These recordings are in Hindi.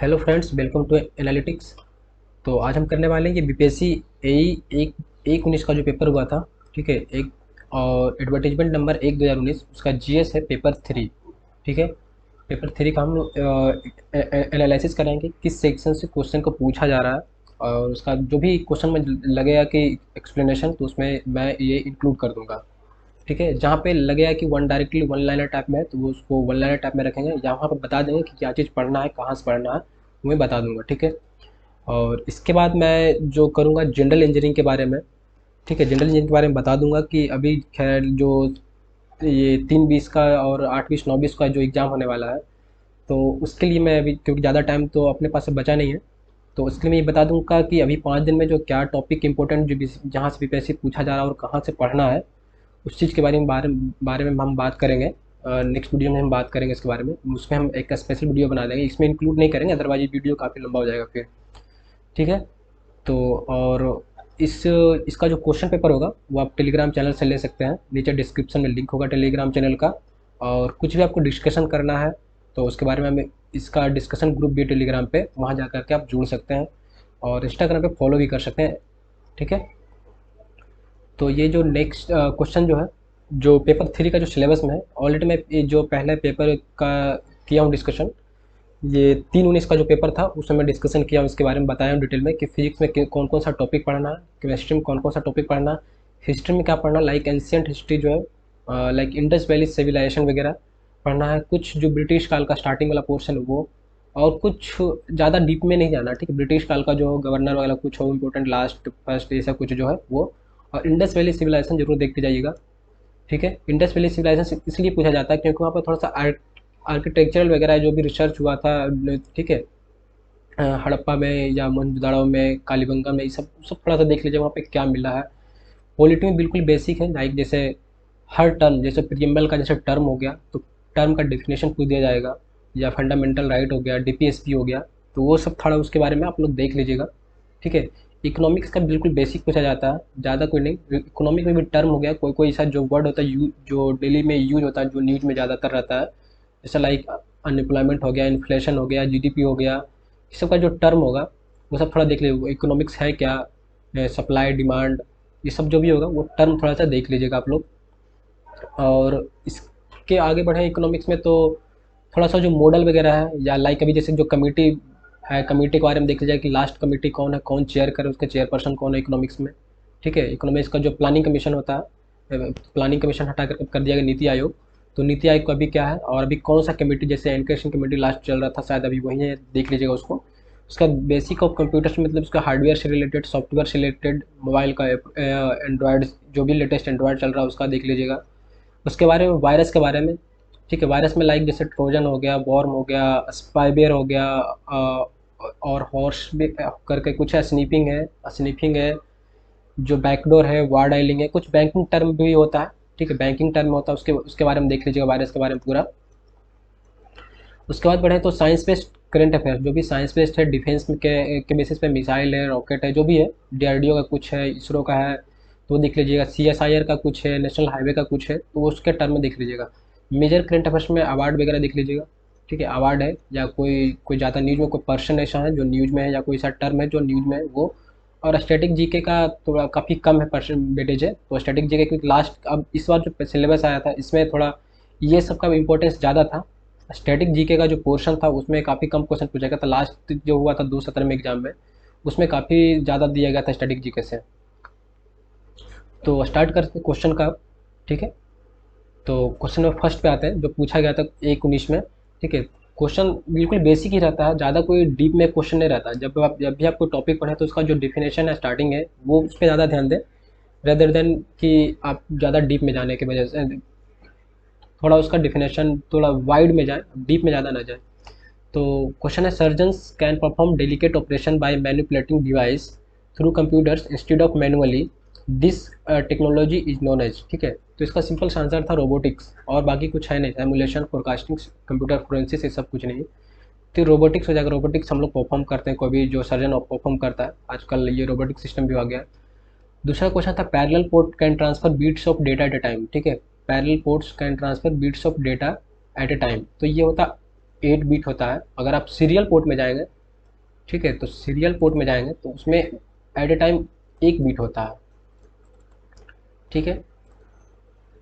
Hello friends, welcome to analytics. तो आज हम करने वाले हैं कि बीपीएससी एई एक 19 का जो पेपर हुआ था। ठीक है, एक और एडवर्टीजमेंट नंबर 1/2019 उसका जीएस है पेपर 3। ठीक है, पेपर 3 का हम एनालिसिस करेंगे किस सेक्शन से क्वेश्चन को पूछा जा रहा है, और उसका जो भी क्वेश्चन में लगेगा कि एक्सप्लेनेशन, तो उसमें मैं ये इंक्लूड कर दूंगा। ठीक है, जहाँ पे लगेगा कि one directly one liner type में है तो वो उसको वन लाइनर टाइप में रखेंगे, या वहाँ पर बता देंगे कि क्या चीज़ पढ़ना है, कहाँ से पढ़ना है, वो मैं बता दूंगा। ठीक है, और इसके बाद मैं जो करूँगा जनरल इंजीनियरिंग के बारे में। ठीक है, जनरल इंजीनियरिंग के बारे में बता दूंगा कि अभी खैर जो ये 3/20 का और 8/20 9/20 का जो एग्ज़ाम होने वाला है, तो उसके लिए मैं अभी, क्योंकि ज़्यादा टाइम तो अपने पास से बचा नहीं है, तो उसके लिए मैं ये बता दूंगा कि अभी 5 दिन में जो क्या टॉपिक इंपॉर्टेंट जो जहाँ से बीपीएससी पूछा जा रहा है और कहाँ से पढ़ना है, उस चीज़ के बारे में हम बात करेंगे। नेक्स्ट वीडियो में हम बात करेंगे इसके बारे में। उसमें हम एक स्पेशल वीडियो बना देंगे, इसमें इंक्लूड नहीं करेंगे, अदरवाइज ये वीडियो काफ़ी लंबा हो जाएगा फिर। ठीक है, तो और इसका जो क्वेश्चन पेपर होगा वो आप टेलीग्राम चैनल से ले सकते हैं, नीचे डिस्क्रिप्शन में लिंक होगा टेलीग्राम चैनल का। और कुछ भी आपको डिस्कशन करना है तो उसके बारे में हमें, इसका डिस्कशन ग्रुप भी टेलीग्राम पे, वहाँ जा कर के आप जुड़ सकते हैं, और इंस्टाग्राम पे फॉलो भी कर सकते हैं। ठीक है, तो ये जो नेक्स्ट क्वेश्चन जो है, जो पेपर 3 का जो सिलेबस में है, ऑलरेडी मैं ये जो पहले पेपर का किया हूँ डिस्कशन, ये 3/19 का जो पेपर था उसमें मैं डिस्कशन किया हूँ, इसके बारे में बताया हूँ डिटेल में कि फिजिक्स में कौन कौन सा टॉपिक पढ़ना है, केमिस्ट्री में कौन कौन सा टॉपिक पढ़ना है, हिस्ट्री में क्या पढ़ना, लाइक एंशियंट हिस्ट्री जो है, लाइक इंडस वैली सिविलाइजेशन वगैरह पढ़ना है, कुछ जो ब्रिटिश काल का स्टार्टिंग वाला पोर्शन वो, और कुछ ज़्यादा डीप में नहीं जाना। ठीक है, ब्रिटिश काल का जो गवर्नर वाला कुछ हो इम्पोर्टेंट, लास्ट फर्स्ट, ऐसा कुछ जो है वो। और इंडस वैली सिविलाइजेशन जरूर देखते जाइएगा। ठीक है, इंडस वैली सिविलाइजेशन इसलिए पूछा जाता है क्योंकि वहाँ पर थोड़ा सा आर्किटेक्चरल वगैरह जो भी रिसर्च हुआ था। ठीक है, हड़प्पा में या मोहनजोदड़ो में, कालीबंगा में, ये सब सब थोड़ा सा देख लीजिए वहाँ पे क्या मिला है। पॉलिटी में बिल्कुल बेसिक है, लाइक जैसे हर टर्म, जैसे प्रियम्बल का जैसे टर्म हो गया तो टर्म का डेफिनेशन पूछ दिया जाएगा, या फंडामेंटल राइट हो गया, डीपीएसपी हो गया, तो वो सब थोड़ा उसके बारे में आप लोग देख लीजिएगा। ठीक है, इकोनॉमिक्स का बिल्कुल बेसिक पूछा जाता है, ज़्यादा कोई नहीं। इकोनॉमिक में भी टर्म हो गया, कोई कोई ऐसा जो वर्ड होता है जो डेली में यूज होता है, जो न्यूज में ज़्यादातर रहता है, जैसे लाइक अनएम्प्लॉयमेंट हो गया, इन्फ्लेशन हो गया, जीडीपी हो गया, इस सब का जो टर्म होगा वो सब थोड़ा देख लीजिएगा। इकोनॉमिक्स है क्या, सप्लाई डिमांड, ये सब जो भी होगा वो टर्म थोड़ा सा देख लीजिएगा आप लोग। और इसके आगे बढ़े इकोनॉमिक्स में तो थोड़ा सा जो मॉडल वगैरह है, या लाइक अभी जैसे जो कमेटी है, कमेटी के बारे में देख लीजिए कि लास्ट कमेटी कौन है, कौन चेयर करे, उसके चेयरपर्सन कौन है इकोनॉमिक्स में। ठीक है, इकोनॉमिक्स का जो प्लानिंग कमीशन होता है, प्लानिंग कमीशन हटा कर दिया गया नीति आयोग। तो नीति आयोग का अभी क्या है, और अभी कौन सा कमेटी, जैसे एजुकेशन कमेटी लास्ट चल रहा था शायद, अभी वही है, देख लीजिएगा उसको। उसका बेसिक ऑफ कंप्यूटर्स मतलब उसका हार्डवेयर से रिलेटेड, सॉफ्टवेयर से रिलेटेड, मोबाइल का एंड्रॉयड, जो भी लेटेस्ट एंड्रॉयड चल रहा है उसका देख लीजिएगा। उसके बारे में, वायरस के बारे में। ठीक है, वायरस में लाइक जैसे ट्रोजन हो गया, वॉर्म हो गया, स्पाइवेयर हो गया, और हॉर्स भी करके कुछ है, स्नीपिंग है, जो बैकडोर है, वार डायलिंग है, कुछ बैंकिंग टर्म भी होता है। ठीक है, बैंकिंग टर्म होता है, उसके उसके बारे में देख लीजिएगा, वायरस के बारे में पूरा। उसके बाद बढ़े तो साइंस बेस्ड करंट अफेयर्स, जो भी साइंस बेस्ड है, डिफेंस के बेसिस पे मिसाइल है, रॉकेट है, जो भी है, डीआरडीओ का कुछ है, इसरो का है, तो वो देख लीजिएगा। सीएसआईआर का कुछ है, नेशनल हाईवे का कुछ है, तो वो उसके टर्म में देख लीजिएगा। मेजर करंट अफेयर्स में अवार्ड वगैरह देख लीजिएगा। ठीक है, अवार्ड है, या कोई कोई ज़्यादा न्यूज़ में कोई पर्सन ऐसा है जो न्यूज़ में है, या कोई ऐसा टर्म है जो न्यूज़ में है वो। और स्टैटिक जीके का थोड़ा काफ़ी कम है, परसेंट वेटेज है, तो स्टैटिक जीके क्योंकि लास्ट, अब इस बार जो सिलेबस आया था इसमें थोड़ा ये सब का इंपॉर्टेंस ज़्यादा था। स्टैटिक जीके का जो पोर्शन था उसमें काफ़ी कम क्वेश्चन पूछा गया था, लास्ट जो हुआ था 2017 में एग्जाम में, उसमें काफ़ी ज़्यादा दिया गया था स्टैटिक जीके से। तो स्टार्ट करते हैं क्वेश्चन का। ठीक है, तो क्वेश्चन नंबर फर्स्ट पे आते हैं, जो पूछा गया था 1/19 में। ठीक है, क्वेश्चन बिल्कुल बेसिक ही रहता है, ज़्यादा कोई डीप में क्वेश्चन नहीं रहता। जब भी आप कोई टॉपिक पढ़ें तो उसका जो डिफिनेशन है, स्टार्टिंग है, वो उस पर ज़्यादा ध्यान दें, रेदर देन कि आप ज़्यादा डीप में जाने की वजह से, थोड़ा उसका डिफिनेशन थोड़ा वाइड में जाए, डीप में ज़्यादा ना जाए। तो क्वेश्चन है, surgeons can perform delicate operation by manipulating device through computers instead of manually, this technology is known as. ठीक है, तो इसका सिंपल सा आंसर था रोबोटिक्स, और बाकी कुछ है नहीं, एमुलेशन, फोरकास्टिंग, कंप्यूटर फोरेंसिस, ये सब कुछ नहीं। तो रोबोटिक्स हो जाएगा, रोबोटिक्स हम लोग परफॉर्म करते हैं, कोई भी जो सर्जन परफॉर्म करता है, आजकल ये रोबोटिक सिस्टम भी आ गया है। दूसरा क्वेश्चन था, parallel port can transfer bits of data at a time. ठीक है, parallel ports can transfer bits of data at a time, तो ये होता 8 बिट होता है। अगर आप सीरियल पोर्ट में जाएंगे, ठीक है, तो सीरियल पोर्ट में जाएंगे तो उसमें एट ए टाइम 1 बिट होता है, ठीक है।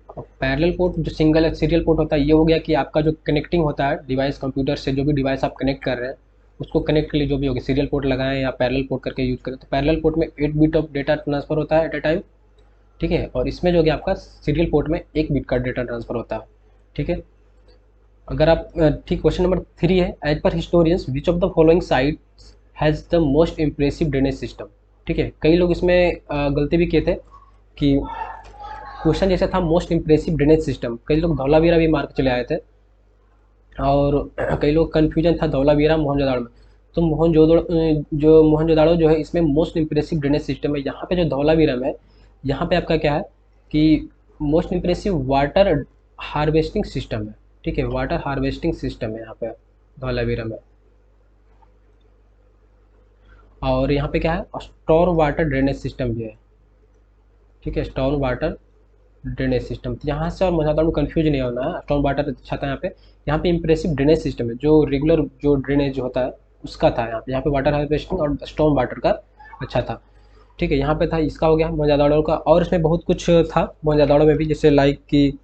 और पैरेलल पोर्ट जो सिंगल सीरियल पोर्ट होता है, ये हो गया कि आपका जो कनेक्टिंग होता है डिवाइस, कंप्यूटर से जो भी डिवाइस आप कनेक्ट कर रहे हैं उसको कनेक्ट के लिए जो भी होगी सीरियल पोर्ट लगाएं या पैरेलल पोर्ट करके यूज़ करें, तो पैरेलल पोर्ट में 8 बिट ऑफ डेटा ट्रांसफर होता है एट ए टाइम, ठीक है। और इसमें जो है आपका सीरियल पोर्ट में 1 बिट का डेटा ट्रांसफर होता है, ठीक है। अगर आप ठीक, क्वेश्चन नंबर 3 है, as per historians which of the following site has the most impressive drainage system, ठीक है। कई लोग इसमें गलती भी किए थे कि क्वेश्चन जैसा था मोस्ट इम्प्रेसिव ड्रेनेज सिस्टम, कई लोग धौलावीरा भी मार के चले आए थे, और कई लोग कन्फ्यूजन था धौलावीरा मोहनजोदाड़ो में। तो मोहनजोदाड़ो जो है इसमें मोस्ट इम्प्रेसिव ड्रेनेज सिस्टम है। यहाँ पे जो धौलावीरा में है, यहाँ पे आपका क्या है कि most impressive water harvesting system है, ठीक है, वाटर हार्वेस्टिंग सिस्टम है यहाँ पे धौलावीरा में। और यहाँ पे क्या है, स्टॉर्म वाटर ड्रेनेज सिस्टम भी है, ठीक है, स्टॉर्म वाटर ड्रेनेज सिस्टम। तो यहाँ से और मोहनजोदाड़ो में कन्फ्यूज नहीं होना है, स्टॉर्म वाटर अच्छा था यहाँ पे इम्प्रेसिव ड्रेनेज सिस्टम है, जो रेगुलर जो ड्रेनेज होता है उसका था यहाँ पे वाटर हार्वेस्टिंग और स्टॉर्म वाटर का अच्छा था, ठीक है। यहाँ पे था, इसका हो गया मोहनजोदाड़ो का। और इसमें बहुत कुछ था मोहनजोदाड़ो में भी, जैसे लाइक कि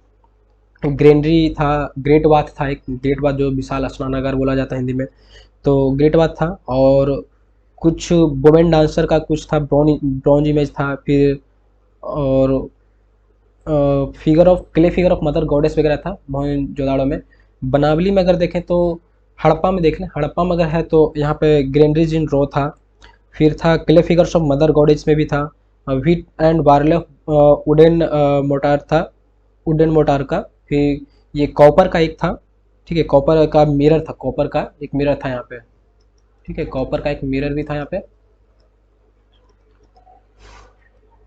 ग्रेनरी था, ग्रेट बाथ था, एक ग्रेट बाथ जो विशाल स्नानागार बोला जाता है हिंदी में, तो ग्रेट बाथ था। और कुछ वुमेन डांसर का कुछ था, ब्रॉन्ज इमेज था, फिर और figure of clay figure of mother goddess वगैरह था मोहनजोदाड़ो में। बनावली में अगर देखें तो हड़प्पा में देख लें, हड़प्पा में अगर है तो यहाँ पे ग्रेनरीज इन रो था, फिर था clay figures of mother goddess में भी था, wheat and barley wooden motor था, वुडन मोटार का। फिर ये कॉपर का एक था, ठीक है, कॉपर का मिरर था, कॉपर का एक मिरर था यहाँ पे, ठीक है, कॉपर का एक मिरर भी था यहाँ पे।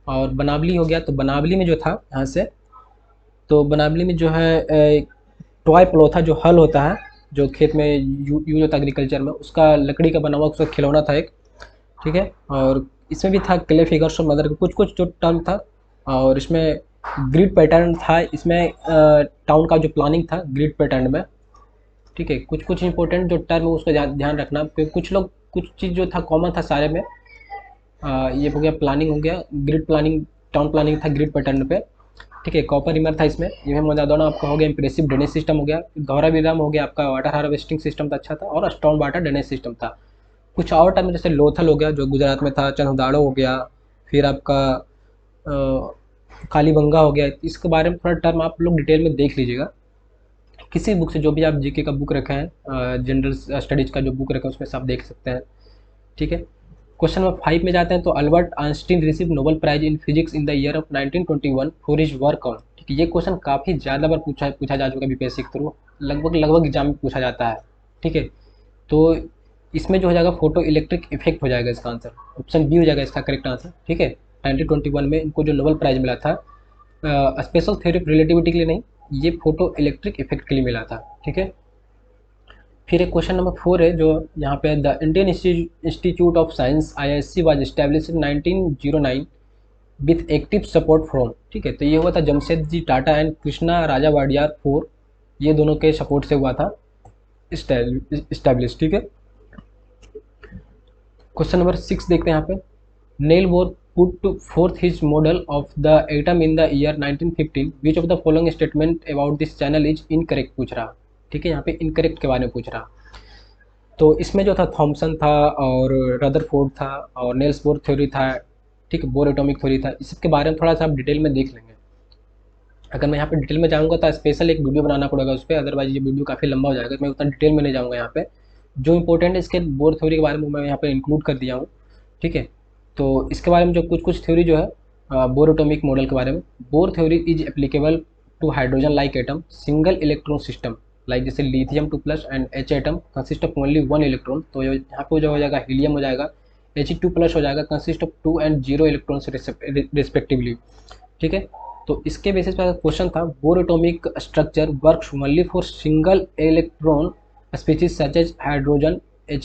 और बनावली हो गया, तो बनावली में जो था यहाँ से, तो बनावली में जो है टॉय प्लो था, जो हल होता है जो खेत में यूज होता है एग्रीकल्चर में, उसका लकड़ी का बना हुआ उसका खिलौना था एक, ठीक है। और इसमें भी था क्ले फिगर्स और मदर का कुछ कुछ जो टर्म था। और इसमें ग्रिड पैटर्न था, इसमें टाउन का जो प्लानिंग था ग्रिड पैटर्न में, ठीक है। कुछ कुछ इंपॉर्टेंट जो टर्म है उसका ध्यान रखना, क्योंकि कुछ लोग कुछ चीज़ जो था कॉमन था सारे में। ये हो गया प्लानिंग, हो गया ग्रिड प्लानिंग, टाउन प्लानिंग था ग्रिड पैटर्न पे, ठीक है। कॉपर रिमर था इसमें, ये मोहनजोदाड़ो आपका हो गया इंप्रेसिव ड्रेनेज सिस्टम हो गया। धौलावीरा हो गया आपका वाटर हार्वेस्टिंग सिस्टम था, अच्छा था, और स्टॉर्म वाटर ड्रेनेज सिस्टम था। कुछ और टर्म जैसे लोथल हो गया जो गुजरात में था, चंददाड़ो हो गया, फिर आपका कालीबंगा हो गया। इसके बारे में थोड़ा टर्म आप लोग डिटेल में देख लीजिएगा किसी बुक से, जो भी आप जीके का बुक रखे हैं, जनरल स्टडीज का जो बुक रखा है उसमें से आप देख सकते हैं, ठीक है। क्वेश्चन नंबर 5 में जाते हैं, तो Albert Einstein receive Nobel prize in physics in the year of 1921 for his work on, ठीक है। ये क्वेश्चन काफ़ी ज़्यादा बार पूछा जा चुका है बीपीएससी के थ्रू, लगभग एग्जाम में पूछा जाता है, ठीक है। तो इसमें जो हो जाएगा फोटो इलेक्ट्रिक इफेक्ट हो जाएगा इसका आंसर, ऑप्शन बी हो जाएगा इसका करेक्ट आंसर, ठीक है। 1921 में इनको जो नोबेल प्राइज मिला था स्पेशल थ्योरी ऑफ रिलेटिविटी के लिए नहीं, ये फोटो इलेक्ट्रिक इफेक्ट के लिए मिला था, ठीक है। फिर एक क्वेश्चन नंबर 4 है जो यहाँ पे, the Indian Institute of Science IISc was establish in 1909 with active support from, ठीक है। तो ये हुआ था जमशेदजी टाटा एंड कृष्णा राजा वाडियार फोर, ये दोनों के सपोर्ट से हुआ था इस्टेब्लिश, ठीक है। क्वेश्चन नंबर 6 देखते हैं यहाँ पे, nail bore put fourth his model of the atom in the year 1915 which of the following statement about this channel is incorrect पूछ रहा, ठीक है। यहाँ पे इनकरेक्ट के बारे में पूछ रहा। तो इसमें जो था थॉमसन था और रदरफोर्ड था और नेल्स बोर थ्योरी था, ठीक है, बोर एटॉमिक थ्योरी था। इस सबके बारे में थोड़ा सा आप डिटेल में देख लेंगे। अगर मैं यहाँ पे डिटेल में जाऊँगा तो स्पेशल एक वीडियो बनाना पड़ेगा उस पर, अदरवाइज ये वीडियो काफ़ी लंबा हो जाएगा, तो मैं उतना डिटेल में नहीं जाऊँगा यहाँ पे। जो इंपॉर्टेंट है इसके बोर थ्योरी के बारे में मैं यहाँ पे इंक्लूड कर दिया हूँ, ठीक है। तो इसके बारे में जो कुछ कुछ थ्योरी जो है बोर एटॉमिक मॉडल के बारे में, Bohr theory is applicable to hydrogen like atom single electron system like जैसे lithium 2+ and H atom consist of only 1 electron. तो यहाँ पे जो हो जाएगा हीलियम हो जाएगा, He2+ हो जाएगा consist of 2 and 0 electron respectively, ठीक है। तो इसके बेसिस पर क्वेश्चन था, Bohr atomic structure works only for single electron species such as hydrogen He+,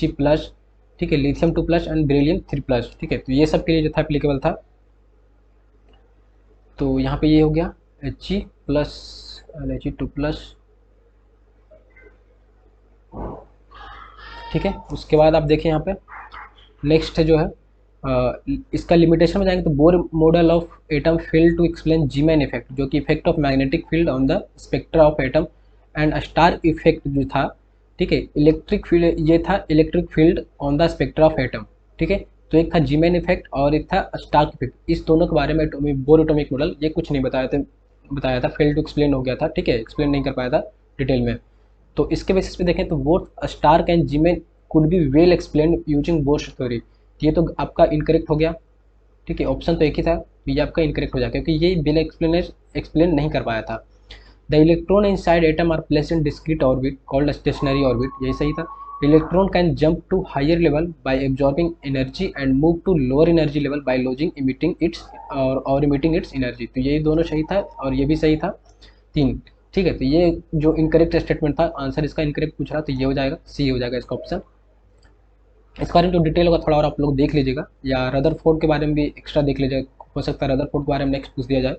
ठीक है, लिथियम 2+ एंड बेरिलियम 3+, ठीक है। तो ये सब के लिए जो था एप्लीकेबल था। तो यहाँ पे ये हो गया He+ एंड He2+, ठीक है। उसके बाद आप देखिए यहाँ पे नेक्स्ट जो है इसका लिमिटेशन में जाएंगे तो Bohr model of atom fail to explain Zeeman effect, जो कि effect of magnetic field on the spectra of atom and Stark effect जो था, ठीक है, इलेक्ट्रिक फील्ड, ये था electric field on the spectra of atom, ठीक है। तो एक था जीमैन इफेक्ट और एक था स्टार्क इफेक्ट। इस दोनों के बारे में बोर एटॉमिक मॉडल ये कुछ नहीं बताया था, फेल टू एक्सप्लेन हो गया था, ठीक है, एक्सप्लेन नहीं कर पाया था डिटेल में। तो इसके बेसिस पे देखें तो both Stark and Zeeman could be well explain using Bohr's theory. ये तो आपका इनकरेक्ट हो गया, ठीक है, ऑप्शन तो एक ही था, तो ये आपका इनकरेक्ट हो जाएगा क्योंकि ये वेल एक्सप्लेन नहीं कर पाया था। The electron inside atom are placed in discrete orbit called stationary orbit, यही सही था। Electron can jump to higher level by absorbing energy and move to lower energy level by losing emitting its और इमिटिंग इट्स एनर्जी, तो ये दोनों सही था और ये भी सही था, तीन, ठीक है। तो ये जो इनकरेक्ट स्टेटमेंट था, आंसर इसका इनकरेक्ट पूछ रहा, तो ये हो जाएगा सी हो जाएगा इसका ऑप्शन। इस बारे में जो डिटेल होगा थोड़ा और आप लोग देख लीजिएगा, या रदरफोर्ड के बारे में भी एक्स्ट्रा देख लीजिएगा, हो सकता है रदरफोर्ड के बारे में नेक्स्ट पूछ दिया जाए।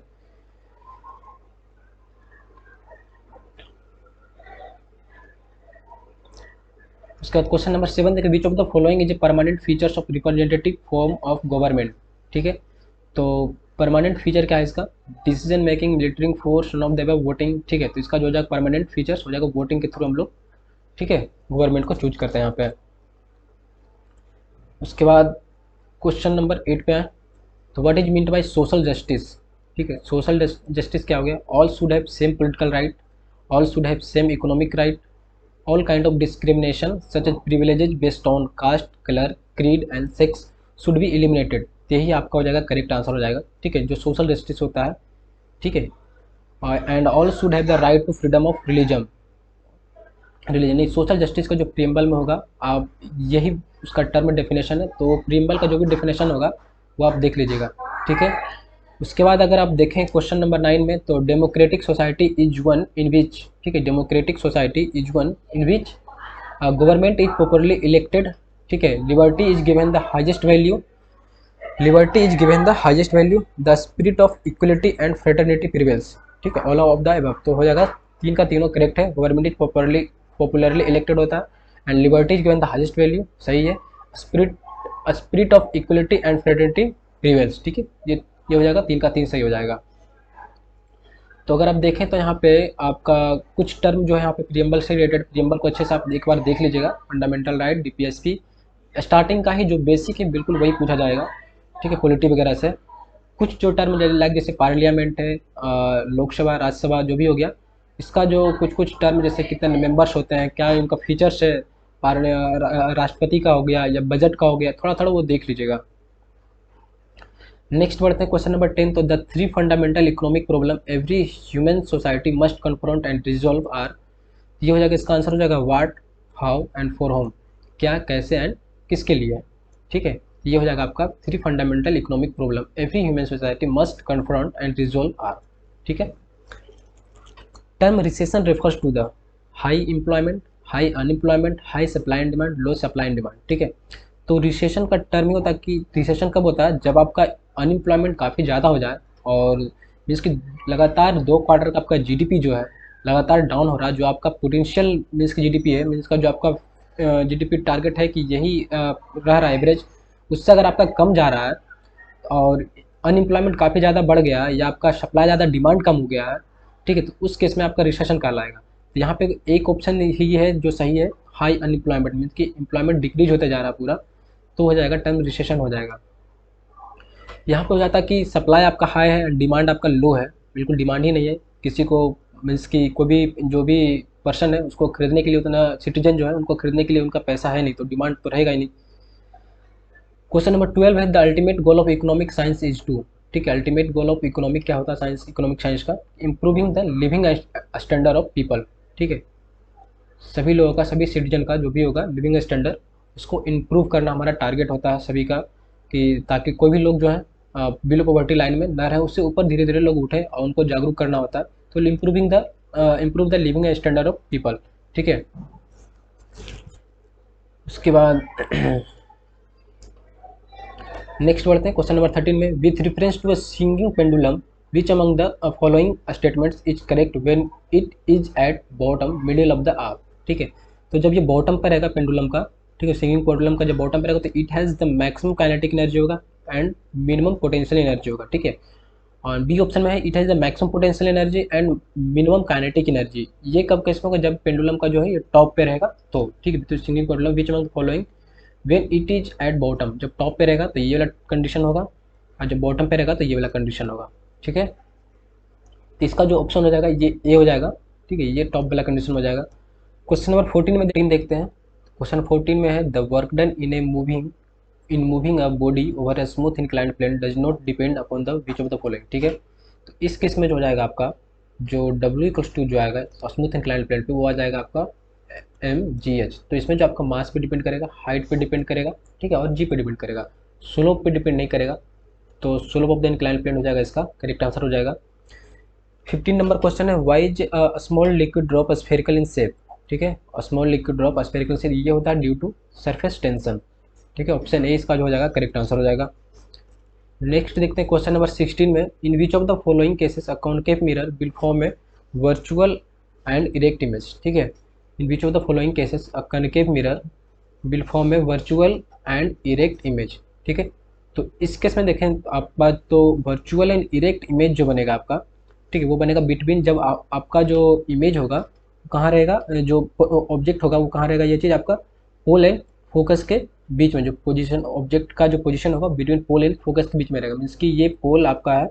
उसके बाद क्वेश्चन नंबर 7 देखिए, विच of the following is a permanent features of representative form of government, ठीक है। तो परमानेंट फीचर क्या है इसका, decision making, military force, none of the above voting, ठीक है। तो इसका जो हो जाएगा परमानेंट फीचर्स हो जाएगा वोटिंग के थ्रू हम लोग, ठीक है, गवर्नमेंट को चूज करते हैं यहाँ पे। उसके बाद क्वेश्चन नंबर 8 पे है, तो what is meant by social justice, ठीक है। सोशल जस्टिस क्या हो गया, all should have same political right, all should have same economic right, all kind of discrimination such as privileges based on caste, color, creed and sex should be eliminated, यही आपका हो जाएगा करेक्ट आंसर हो जाएगा, ठीक है, जो सोशल जस्टिस होता है, ठीक है। And all should have the right to freedom of religion, नहीं, सोशल जस्टिस का जो प्रियम्बल में होगा, आप यही उसका टर्म डेफिनेशन है, तो प्रियम्बल का जो भी डेफिनेशन होगा वो आप देख लीजिएगा, ठीक है। उसके बाद अगर आप देखें क्वेश्चन नंबर 9 में, तो democratic society is one in which, ठीक है, democratic society is one in which government is properly elected, ठीक है, liberty is given the highest value, liberty is given the highest value, the spirit of equality and fraternity prevails, ठीक है, ऑल ऑफ द अबव, तो हो जाएगा तीन का तीनों करेक्ट है। गवर्नमेंट इज पॉपुलरली इलेक्टेड होता है and liberty is given the highest value, सही है। Spirit of equality and fraternity prevails, ठीक है, ये हो जाएगा तीन का तीन सही हो जाएगा। तो अगर आप देखें तो यहाँ पे आपका कुछ टर्म जो है यहाँ पे प्रियम्बल से रिलेटेड, प्रियम्बल को अच्छे से आप एक बार देख लीजिएगा, फंडामेंटल राइट, डीपीएसपी, स्टार्टिंग का ही जो बेसिक है बिल्कुल वही पूछा जाएगा, ठीक है, पॉलिटी वगैरह से। कुछ जो टर्म लाइक जैसे पार्लियामेंट है, लोकसभा, राज्यसभा, जो भी हो गया, इसका जो कुछ कुछ टर्म जैसे कितने मेंबर्स होते हैं, क्या उनका फीचर्स है, राष्ट्रपति का हो गया या बजट का हो गया, थोड़ा थोड़ा वो देख लीजिएगा। नेक्स्ट बढ़ते हैं क्वेश्चन नंबर 10, तो the three fundamental economic problem every human society must confront and resolve are, ये हो जाएगा, इसका आंसर हो जाएगा what, how and for whom, क्या, कैसे एंड किसके लिए, ठीक है। ये हो जाएगा आपका three fundamental economic problem every human society must confront and resolve are, ठीक है। Term recession refers to the high employment, high unemployment, high supply and demand, low supply and demand, ठीक है। तो रिसेशन का टर्म ही होता है कि रिसेशन कब होता है, जब आपका अनएम्प्लॉयमेंट काफ़ी ज़्यादा हो जाए और मीन्स कि लगातार 2 क्वार्टर का आपका जीडीपी जो है लगातार डाउन हो रहा है, जो आपका पोटेंशियल मीन्स की जीडीपी है, मीन्स का जो आपका जीडीपी टारगेट है कि यही रह रहा है एवरेज, उससे अगर आपका कम जा रहा है और अनएम्प्लॉयमेंट काफ़ी ज़्यादा बढ़ गया है या आपका सप्लाई ज़्यादा, डिमांड कम हो गया है, ठीक है, तो उस केस में आपका रिसेशन कहलाएगा। तो यहाँ पे एक ऑप्शन ही है जो सही है, हाई अनएम्प्लॉयमेंट, मीन्स कि एम्प्लॉयमेंट डिक्रीज होते जा रहा है पूरा, तो हो जाएगा टर्म रिसेशन हो जाएगा। यहाँ पे हो जाता है कि सप्लाई आपका हाई है, डिमांड आपका लो है, बिल्कुल डिमांड ही नहीं है किसी को, मीन्स कि कोई भी जो भी पर्सन है उसको खरीदने के लिए उतना, सिटीजन जो है उनको खरीदने के लिए उनका पैसा है नहीं, तो डिमांड तो रहेगा ही नहीं। क्वेश्चन नंबर 12 है, the ultimate goal of economic science is to, ठीक है, अल्टीमेट गोल ऑफ इकोनॉमिक क्या होता है, साइंस, इकोनॉमिक साइंस का, improving the living standard of people, ठीक है, सभी लोगों का, सभी सिटीजन का जो भी होगा लिविंग स्टैंडर्ड, उसको इम्प्रूव करना हमारा टारगेट होता है सभी का, कि ताकि कोई भी लोग जो है बिलो पॉवर्टी लाइन में न रहे, उससे ऊपर धीरे धीरे लोग उठे और उनको जागरूक करना होता है, तो improve the living standard of people, ठीक है। उसके बाद नेक्स्ट बढ़ते हैं क्वेश्चन नंबर 13 में, with reference to a singing pendulum which among the following statements is correct when it is at bottom middle of the arc, ठीक है। तो जब ये बॉटम पर रहेगा पेंडुलम का, ठीक है, स्विंगिंग पेंडुलम का जब बॉटम पर रहेगा तो it has the maximum kinetic energy होगा एंड मिनिमम पोटेंशियल एनर्जी होगा, ठीक है। और बी ऑप्शन में है it has the maximum potential energy and minimum kinetic energy. ये कब केस में होगा, जब पेंडुलम का जो है ये टॉप पे रहेगा तो, ठीक है। तो swinging pendulum which among the following when it is at bottom, जब टॉप पे रहेगा तो ये वाला कंडीशन होगा, और जब बॉटम पे रहेगा तो ये वाला कंडीशन होगा, ठीक है। तो इसका जो ऑप्शन हो जाएगा ये ए हो जाएगा, ठीक है, ये टॉप वाला कंडीशन हो जाएगा। क्वेश्चन नंबर 14 में देखते हैं। क्वेश्चन 14 में है the work done in moving a body over a smooth inclined plane does not depend upon the which of the following, ठीक है। तो इस केस में जो हो जाएगा आपका जो W जो आएगा स्मूथ इंक्लाइंड प्लेन पे, वो आ जाएगा आपका mgh। तो इसमें जो आपका मास पे डिपेंड करेगा, हाइट पे डिपेंड करेगा, ठीक है, और जी पे डिपेंड करेगा, स्लोप पे डिपेंड नहीं करेगा। तो slope of the inclined plane हो जाएगा इसका करेक्ट आंसर हो जाएगा। 15 नंबर क्वेश्चन है why is small liquid drop spherical in shape, ठीक है। Small liquid drop spherical shape ये होता है ड्यू टू सरफेस टेंशन, ठीक है। ऑप्शन ए इसका जो हो जाएगा करेक्ट आंसर हो जाएगा। नेक्स्ट देखते हैं क्वेश्चन नंबर 16 में in which of the following cases a concave mirror will form a virtual and erect image, ठीक है। In which of the following cases a concave mirror will form a virtual and erect image, ठीक है। तो इस केस में देखें आप बात तो वर्चुअल एंड इरेक्ट इमेज जो बनेगा आपका, ठीक है, वो बनेगा बिटवीन जब आपका जो इमेज होगा कहाँ रहेगा, जो ऑब्जेक्ट होगा वो कहाँ रहेगा, ये चीज़ आपका पोल एंड फोकस के बीच में, जो पोजीशन ऑब्जेक्ट का जो पोजीशन होगा बिटवीन पोल एंड फोकस के बीच में रहेगा। मीन्स कि ये पोल आपका है,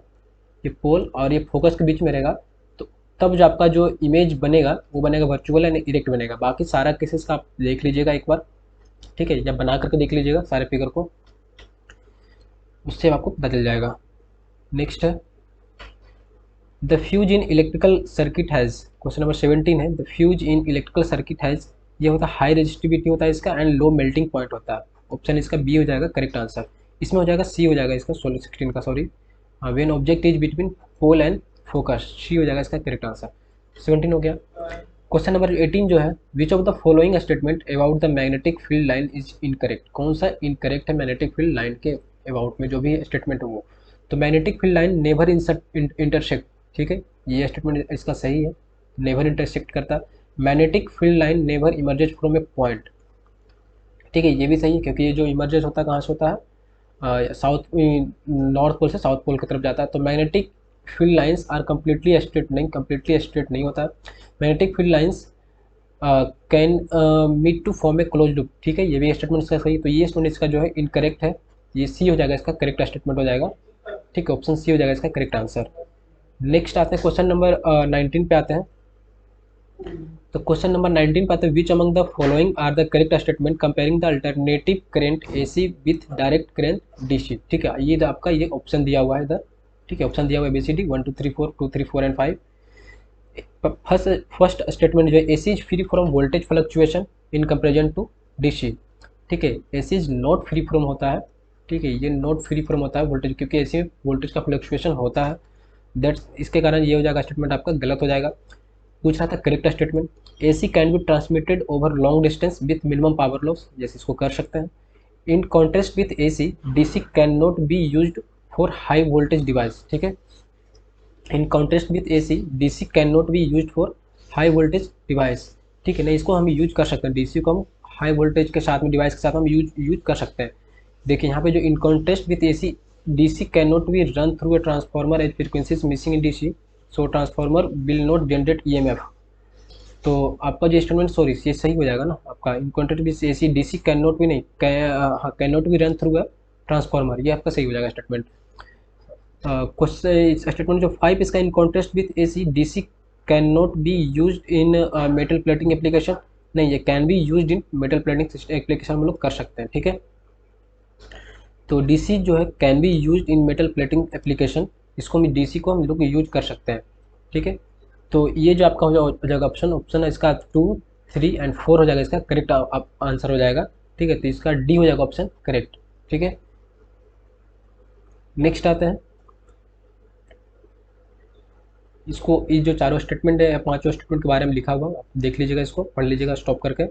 ये पोल और ये फोकस के बीच में रहेगा। तो तब जो आपका जो इमेज बनेगा वो बनेगा वर्चुअल एंड इरेक्ट बनेगा। बाकी सारा केसेस का आप देख लीजिएगा एक बार, ठीक है, जब बना करके देख लीजिएगा सारे फिगर को, उससे आपको पता चल जाएगा। नेक्स्ट है the fuse in electrical circuit has, question number 17 है the fuse in electrical circuit has, ये होता है हाई रेजिस्टिविटी होता है इसका एंड लो मेल्टिंग पॉइंट होता है। ऑप्शन इसका बी हो जाएगा करेक्ट आंसर। इसमें हो जाएगा सी हो जाएगा इसका 16 का, sorry, when object is between pole and focus, C हो जाएगा इसका करेक्ट आंसर। 17 हो गया। क्वेश्चन नंबर 18 जो है which of the following statement about the magnetic field line is incorrect, कौन सा इनकरेक्ट है मैग्नेटिक फील्ड लाइन के अबाउट में जो भी स्टेटमेंट है वो। तो magnetic field line never intersect, ठीक है, ये स्टेटमेंट इसका सही है, नेवर इंटरसेक्ट करता। Magnetic field line never emerges from A point, ठीक है, ये भी सही है क्योंकि ये जो इमर्जेज होता है कहाँ से होता है, साउथ नॉर्थ पोल से साउथ पोल की तरफ जाता है। तो magnetic field lines are completely straight नहीं होता है। Magnetic field lines can meet to form a close loop, ठीक है, ये भी स्टेटमेंट इसका सही। तो ये स्टेटमेंट इसका जो है इनकरेक्ट है, ये सी हो जाएगा इसका करेक्ट स्टेटमेंट हो जाएगा, ठीक है, ऑप्शन सी हो जाएगा इसका करेक्ट आंसर। नेक्स्ट आते हैं क्वेश्चन नंबर 19 पे आते हैं। तो क्वेश्चन नंबर 19 पे आते हैं which among the following are the correct statement comparing the alternative current AC with direct current DC, ठीक है, ये आपका ये ऑप्शन दिया हुआ है इधर, ठीक है, ऑप्शन दिया हुआ है ABCD 1 2 3 4 2 3 4 एंड 5। फर्स्ट स्टेटमेंट जो है AC is free from voltage fluctuation in comparison to DC, ठीक है, AC is not free from होता है, ठीक है, ये नॉट फ्री फ्रॉम होता है वोल्टेज, क्योंकि एसी में वोल्टेज का फ्लक्चुएशन होता है, दैट्स इसके कारण ये हो जाएगा स्टेटमेंट आपका गलत हो जाएगा। पूछ रहा था correct statement AC can be transmitted over long distance with minimum power loss, जैसे इसको कर सकते हैं। इन contrast with AC DC can not be used for high voltage device, ठीक है, इन contrast with AC DC can not be used for high voltage device, ठीक है, नहीं इसको हम यूज कर सकते हैं, डीसी को हम हाई वोल्टेज के साथ में डिवाइस के साथ हम यूज कर सकते हैं। देखिए यहाँ पे जो in contrast with AC DC can not be run through a transformer as frequencies missing in DC, so transformer will not generate EMF. तो आपका जो स्टेटमेंट सॉरी ये सही हो जाएगा ना आपका, in contrast with AC DC can not be नहीं can not be run through a transformer, ये आपका सही हो जाएगा स्टेटमेंट। क्वेश्चन स्टेटमेंट जो 5 इसका इन contrast with AC DC can not be used in metal plating application, नहीं ये can be used in metal plating application हम लोग कर सकते हैं, ठीक है। तो डीसी जो है can be used in metal plating application, इसको हम डीसी को हम लोग यूज कर सकते हैं, ठीक है। तो ये जो आपका हो जाएगा ऑप्शन है इसका 2 3 एंड 4 हो जाएगा इसका करेक्ट आंसर हो जाएगा, ठीक है। तो इसका डी हो जाएगा ऑप्शन करेक्ट, ठीक है। नेक्स्ट आते हैं इसको, ये जो चारों स्टेटमेंट है 5 स्टेटमेंट के बारे में लिखा हुआ, आप देख लीजिएगा, इसको पढ़ लीजिएगा स्टॉप करके।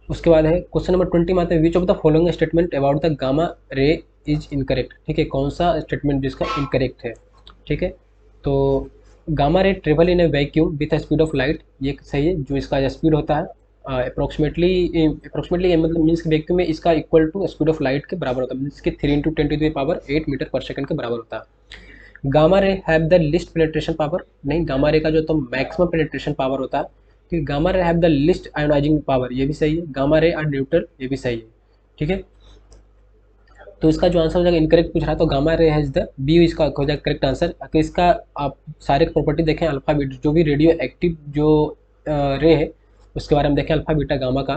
उसके बाद है क्वेश्चन नंबर 20 में आते हैं विच of the following statement about the gamma ray is incorrect, ठीक है, कौन सा स्टेटमेंट जिसका इनकरेक्ट है, ठीक है। तो gamma ray travel in A vacuum with speed of light, ये सही है, जो इसका स्पीड होता है अप्रोक्सीमेटली मतलब मीन्स कि वैक्यूम में इसका equal to speed of light के बराबर होता है, मीन्स कि 3 × 10⁸ मीटर पर सेकंड के बराबर होता है। गामा रे have the list penetration power, नहीं गामा रे का जो तो मैक्सिमम पेनिट्रेशन पावर होता है, तो gamma ray have the list ionising power, ये भी सही है। गामा रे आर न्यूट्रल, ये भी सही है। ठीक है, तो इसका जो आंसर हो जाएगा, इनकरेक्ट पूछ रहा है तो gamma ray has the B इसका हो जाएगा करेक्ट आंसर। तो इसका आप सारे प्रॉपर्टी देखें, अल्फा बीटा जो भी रेडियो एक्टिव जो रे है उसके बारे में देखें, अल्फा बीटा गामा का।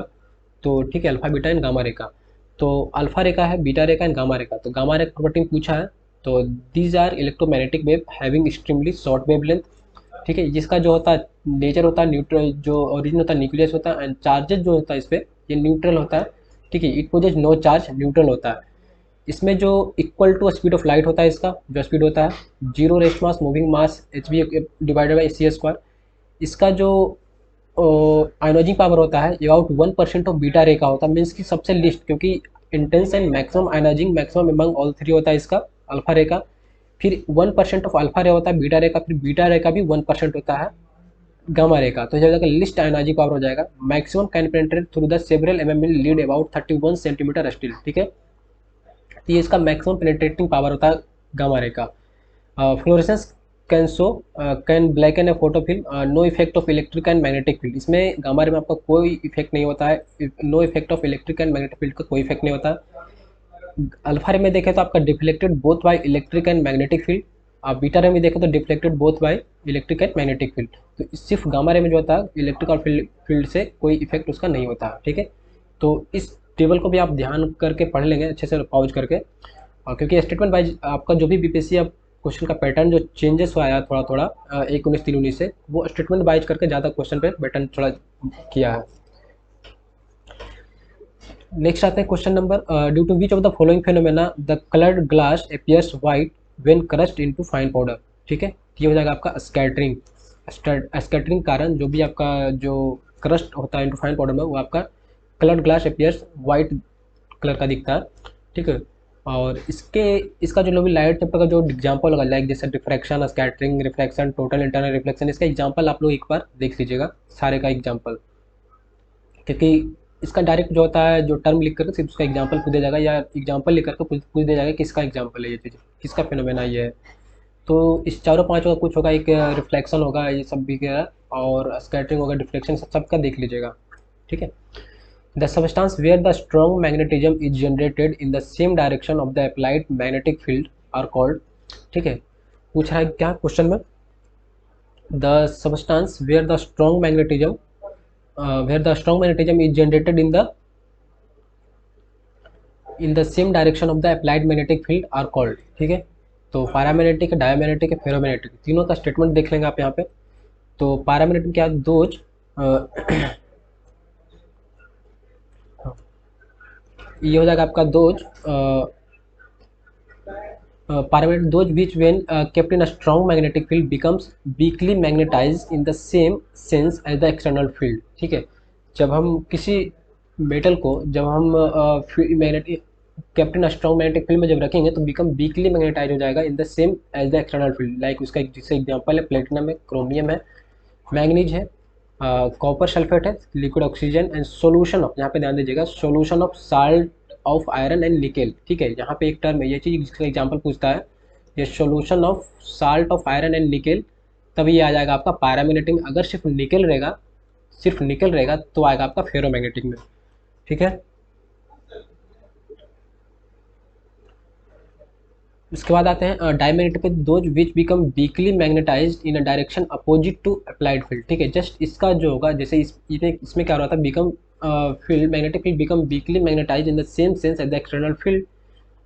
तो ठीक है, alpha beta and gamma ray का, तो अल्फा रे का है, बीटा रे का एंड गामा रे का। तो गामा रे प्रॉपर्टी में पूछा है, तो these are electromagnetic wave having extremely short wave length. ठीक है, जिसका जो होता है नेचर होता है न्यूट्रल, जो ओरिजिन होता है न्यूक्लियस होता है, एंड चार्जेस जो होता है इस पर ये न्यूट्रल होता है। ठीक है, it possesses no charge, neutral होता है। इसमें जो equal to speed of light होता है, इसका जो स्पीड होता है 0 mass moving mass H B divided by C square. इसका जो आयोनाइजिंग पावर होता है अबाउट 1% ऑफ बीटा रे का होता है, मीन्स की सबसे लिस्ट, क्योंकि intense and maximum ionizing maximum among all three होता है इसका अल्फा रे का। फिर 1% ऑफ अल्फा रे होता है बीटा रे का, फिर बीटा रे का भी 1% होता है गामा रे का। तो जब लिस्ट आयोनाइजिंग पावर हो जाएगा, maximum can penetrate through the several m lead about 31 centimetre steel. ठीक है, तो ये इसका मैक्सिमम पेनिट्रेटिंग पावर होता है गामा रे का। Fluorescence can show can blacken a photo film, no effect of electric and magnetic field. इसमें गामा रे में आपका कोई इफेक्ट नहीं होता है, no effect of electric and magnetic field का कोई इफेक्ट नहीं होता। अल्फा रे में देखें तो आपका deflected both by electric and magnetic field, आप बीटा रे में देखें तो deflected both by electric and magnetic field. तो सिर्फ गामा रे में जो होता है इलेक्ट्रिक और फील्ड से कोई इफेक्ट उसका नहीं होता। ठीक है, तो इस टेबल को भी आप ध्यान करके पढ़ लेंगे अच्छे से पॉज करके, और क्योंकि स्टेटमेंट वाइज आपका जो भी बीपीएससी अब क्वेश्चन का पैटर्न जो चेंजेस हुआ है थोड़ा थोड़ा 1 19 3 19 से, वो स्टेटमेंट वाइज करके ज़्यादा क्वेश्चन पे पैटर्न थोड़ा किया है। नेक्स्ट आते हैं question number, due to which of the following phenomena the coloured glass appears white when crushed into fine powder. ठीक है, ये हो जाएगा आपका स्कैटरिंग। स्कैटरिंग कारण जो भी आपका जो क्रस्ट होता है इनटू फाइन पाउडर में, वो आपका coloured glass appears white colour का दिखता है। ठीक है, और इसका जो भी लाइट टेम्पर का जो एग्जांपल होगा, लाइक जैसे diffraction, scattering, reflection, total internal reflection, इसका एग्जांपल आप लोग एक बार देख लीजिएगा सारे का एग्जांपल, क्योंकि इसका डायरेक्ट जो होता है जो टर्म लिख करके सिर्फ उसका एग्जांपल पूछ दिया जाएगा, या एग्जांपल लिख करके पूछ दिया जाएगा किसका एग्जांपल है ये चीज़, किसका फिनोमेना ये है। तो इस चारों पाँचों का कुछ होगा, एक रिफ्लेक्शन होगा, ये सब भी क्या, और स्कैटरिंग होगा, डिफ्लेक्शन, सबका देख लीजिएगा। ठीक है, the substance where the strong magnetism is generated in the same direction of the applied magnetic field are called. ठीक है, पूछ रहा है क्या क्वेश्चन में, the substance where the strong magnetism is generated in the same direction of the applied magnetic field are called। ठीक है, तो पैरामैग्नेटिक, डायमैग्नेटिक, फेरोमैग्नेटिक, तीनों का स्टेटमेंट देख लेंगे आप यहाँ पे। तो पैरामैग्नेटिक क्या, दोज ये हो जाएगा आपका those paramagnetic those which when kept in a strong magnetic field becomes weakly magnetized in the same sense as the external field। ठीक है, जब हम किसी मेटल को जब हम magnetic captain strong magnetic field में जब रखेंगे तो बिकम वीकली मैग्नेटाइज हो जाएगा in the same as the external field. Like उसका जैसे एग्जांपल है प्लेटिनम है, क्रोमियम है, मैग्नीज है, कॉपर सल्फेट है, liquid oxygen, and solution of, यहाँ पे ध्यान दीजिएगा, solution of salt of iron and nickel. ठीक है, यहाँ पे एक टर्म है ये चीज़ जिसका एग्जाम्पल पूछता है, ये solution of salt of iron and nickel, तभी ये आ जाएगा आपका पैरामैग्नेटिक में। अगर सिर्फ निकल रहेगा तो आएगा आपका फेरोमैग्नेटिक में। ठीक है, उसके बाद आते हैं डायमैग्नेटिक पे, those which become weakly magnetized in a direction opposite to applied field. ठीक है, जस्ट इसका जो होगा, जैसे इसमें क्या हो रहा था, become field magnetic field become weakly magnetize in the same sense as the external field.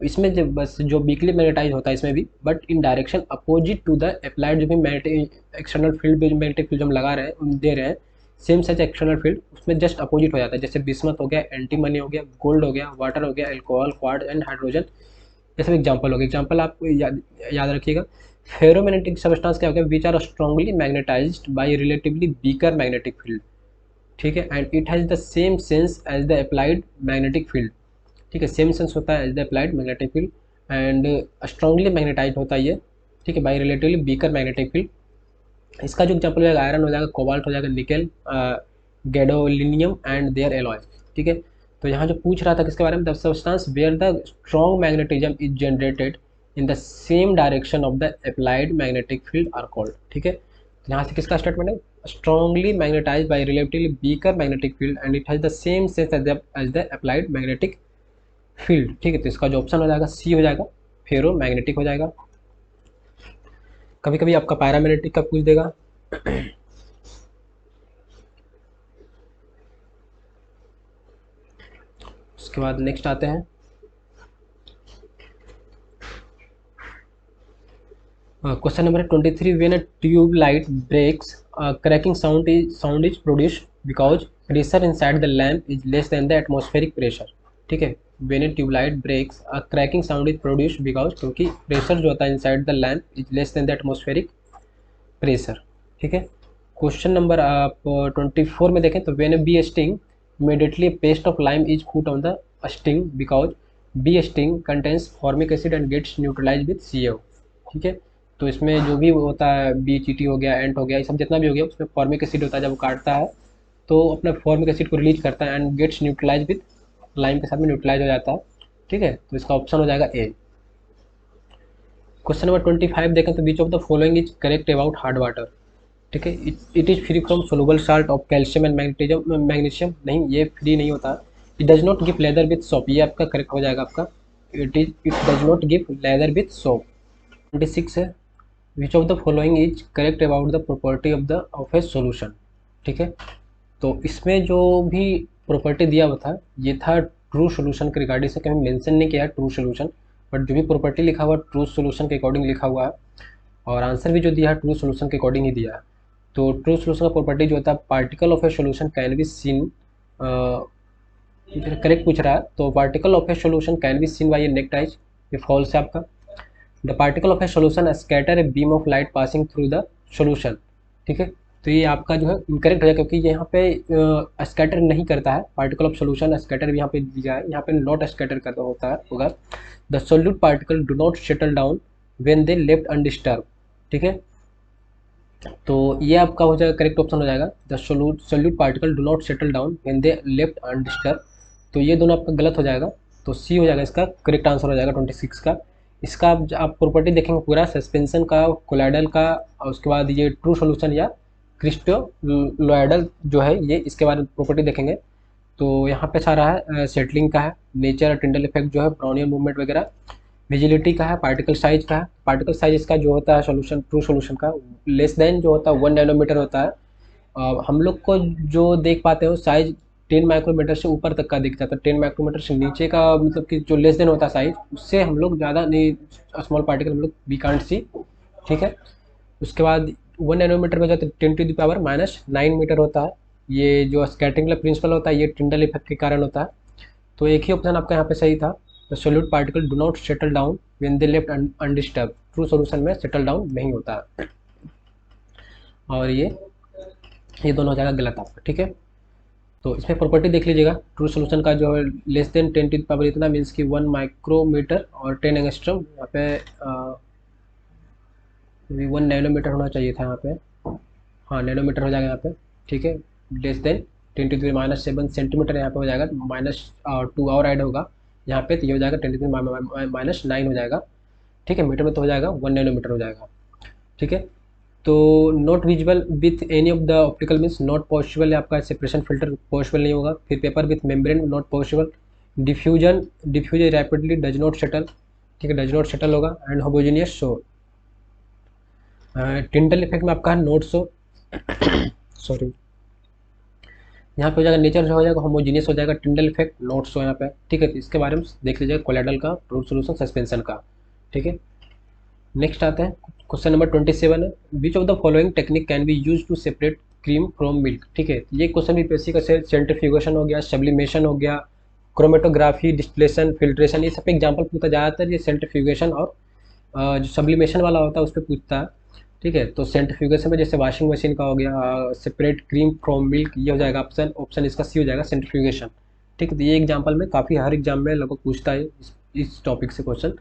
इसमें जब बस जो वीकली मैग्नेटाइज होता है इसमें भी, but in direction opposite to the applied जो भी magnetic external field magnetic field जो हम लगा रहे हैं दे रहे हैं सेम सच एक्सटर्नल फील्ड, उसमें जस्ट अपोजिट हो जाता है। जैसे बिस्मथ हो गया, एंटीमनी हो गया, गोल्ड हो गया, वाटर हो गया, एल्कोहल, क्वार्ट्ज एंड हाइड्रोजन, ये सब एग्जाम्पल हो गया। एग्जाम्पल आप याद रखिएगा। फेरोमैग्नेटिक सबस्टांस क्या हो गया, which are strongly magnetized by relatively weaker magnetic field. ठीक है, and it has the same sense as the applied magnetic field. ठीक है, सेम सेंस होता है as the applied magnetic field, and strongly magnetize होता है ये। ठीक है, by relatively weaker magnetic field. इसका जो एग्जाम्पल हो जाएगा, आयरन हो जाएगा, कोबाल्ट हो जाएगा, nickel, gadolinium and their alloys. ठीक है, तो यहाँ जो पूछ रहा था किसके बारे में, the substance where the strong magnetism is generated in the same direction of the applied magnetic field are called. ठीक है, तो यहाँ से किसका स्टेटमेंट है, strongly magnetize by relatively weaker magnetic field and it has the same sense as the applied magnetic field. ठीक है, तो इसका जो ऑप्शन हो जाएगा सी हो जाएगा, फेरो मैग्नेटिक हो जाएगा। कभी कभी आपका पैरामैग्नेटिक का पूछ देगा। उसके बाद नेक्स्ट आते हैं question number 23, when a tube light breaks cracking sound is produced because pressure inside the lamp is less than the atmospheric pressure. ठीक है, when a tube light breaks a cracking sound is produced because, क्योंकि प्रेशर जो होता है inside the lamp is less than the atmospheric pressure. ठीक है, क्वेश्चन नंबर आप 24 में देखें तो when a bee sting immediately paste of lime is put on the sting because bee sting contains formic acid and gets neutralize with CaO। ठीक है, तो इसमें जो भी होता है, बी चीटी हो गया, एंट हो गया, ये सब जितना भी हो गया, उसमें फॉर्मिक एसिड होता है, जब वो काटता है तो अपना फॉर्मिक एसिड को रिलीज करता है and gets neutralize with lime के साथ में न्यूट्रलाइज हो जाता है। ठीक है, तो इसका ऑप्शन हो जाएगा ए। क्वेश्चन नंबर 25 देखें तो which of the following is correct about hard water. ठीक है, it is free from soluble salt of calcium and magnesium, नहीं ये फ्री नहीं होता। It does not give lather with soap, ये आपका करेक्ट हो जाएगा आपका, it does not give lather with soap. 26 है, which of the following is correct about the property of a solution. ठीक है, तो इसमें जो भी प्रॉपर्टी दिया हुआ था ये था ट्रू सोल्यूशन के रिगार्डिंग से, कहीं मेंशन नहीं किया है ट्रू सोल्यूशन, बट जो भी प्रॉपर्टी लिखा हुआ ट्रू सोल्यूशन के अकॉर्डिंग लिखा हुआ है, और आंसर भी जो दिया है ट्रू सोल्यूशन के अकॉर्डिंग ही दिया है। तो ट्रू सोल्यूशन का प्रॉपर्टी जो होता है, particle of a solution can be seen, correct पूछ रहा है, तो particle of a solution can be seen by A necked eyes, ये फॉल्स है आपका। The particle of a solution scatter a beam of light passing through the solution. ठीक है, तो ये आपका जो है इनकरेक्ट हो जाएगा, क्योंकि यहाँ पे स्कैटर नहीं करता है, पार्टिकल ऑफ सोल्यूशन स्कैटर भी यहाँ पे दिया है, यहाँ पे नॉट स्कैटर करता होता है होगा। The solute particle do not settle down when they left undisturbed. ठीक है, तो ये आपका हो जाएगा करेक्ट ऑप्शन हो जाएगा, the solute particle do not settle down when they left undisturbed. तो ये दोनों आपका गलत हो जाएगा, तो सी हो जाएगा इसका करेक्ट आंसर हो जाएगा 26 का। इसका आप प्रॉपर्टी देखेंगे पूरा सस्पेंशन का, कोलाइडल का, और उसके बाद ये ट्रू सोल्यूशन या क्रिस्टलोइडल जो है ये, इसके बारे में प्रॉपर्टी देखेंगे। तो यहाँ पे सारा है सेटलिंग का है, नेचर, टिंडल इफेक्ट जो है, ब्राउनियन मूवमेंट वगैरह, विजिलिटी का है, पार्टिकल साइज का है। पार्टिकल साइज इसका जो होता है सोल्यूशन ट्रू सोल्यूशन का लेस देन जो होता है 1 नैनोमीटर होता है। हम लोग को जो देख पाते हो साइज 10 माइक्रोमीटर से ऊपर तक का दिख जाता है, 10 माइक्रोमीटर से नीचे का मतलब कि जो लेस देन होता है साइज, उससे हम लोग ज़्यादा नहीं, स्मॉल पार्टिकल हम लोग वी कांट सी। ठीक है, उसके बाद 1 नैनोमीटर में जाते 10⁻⁻⁹ मीटर होता है। ये जो स्कैटरिंग प्रिंसिपल होता है ये टिंडल इफेक्ट के कारण होता है। तो एक ही ऑप्शन आपका यहाँ पे सही था, the solute particle do not settle down when they left undisturbed, true solution में सेटल डाउन नहीं होता है, और ये दोनों हो जाएगा गलत आपका। ठीक है, तो इसमें प्रॉपर्टी देख लीजिएगा, ट्रू सोल्यूशन का जो है लेस देन 10⁻⁻ इतना मीन्स कि 1 माइक्रोमीटर और 10 एंगस्ट्रम, यहाँ पे 1 नैनोमीटर होना चाहिए था यहाँ पे, हाँ नैनोमीटर हो जाएगा यहाँ पे। ठीक है, लेस देन 10⁻⁻7 सेंटीमीटर यहाँ पे हो जाएगा, -2 और ऐड होगा यहाँ पे, तो ये हो जाएगा 10⁻⁻9 हो जाएगा। ठीक है, मीटर में तो हो जाएगा 1 नैनोमीटर हो जाएगा। ठीक है, तो not visible with any of the optical means not possible है आपका, सेपरेशन फिल्टर पॉसिबल नहीं होगा। फिर paper with membrane not possible, diffuse rapidly does not settle. ठीक है, डज नॉट सेटल होगा, and homogeneous show. Tyndall effect में आपका नोट शो सॉरी, यहाँ पे हो जाएगा नेचर जो हो जाएगा होमोजीनियस हो जाएगा, टिंडल इफेक्ट नोट शो यहाँ पे। ठीक है, तो इसके बारे में देख लीजिएगा कोलाइडल का, ट्रू सोल्यूशन, सस्पेंशन का। ठीक है, नेक्स्ट आते हैं क्वेश्चन नंबर 27 है, which of the following technique can be use to separate cream from milk. ठीक है, ये क्वेश्चन भी बेसिक है, सेंट्रीफ्यूगेशन हो गया, सब्लिमेशन हो गया, क्रोमेटोग्राफी, डिस्टिलेशन, फिल्ट्रेशन, ये सब एग्जाम्पल पूछता है ज़्यादातर, ये सेंट्रीफ्यूगेशन और जो सब्लिमेशन वाला होता है उस पर पूछता है। ठीक है, तो सेंट्रीफ्यूगेशन में जैसे वॉशिंग मशीन का हो गया, सेपरेट क्रीम फ्रॉम मिल्क, ये हो जाएगा ऑप्शन इसका सी हो जाएगा सेंट्रीफ्यूगेशन। ठीक है, तो ये एग्जाम्पल में काफ़ी हर एग्जाम में लगभग पूछता है इस टॉपिक से क्वेश्चन।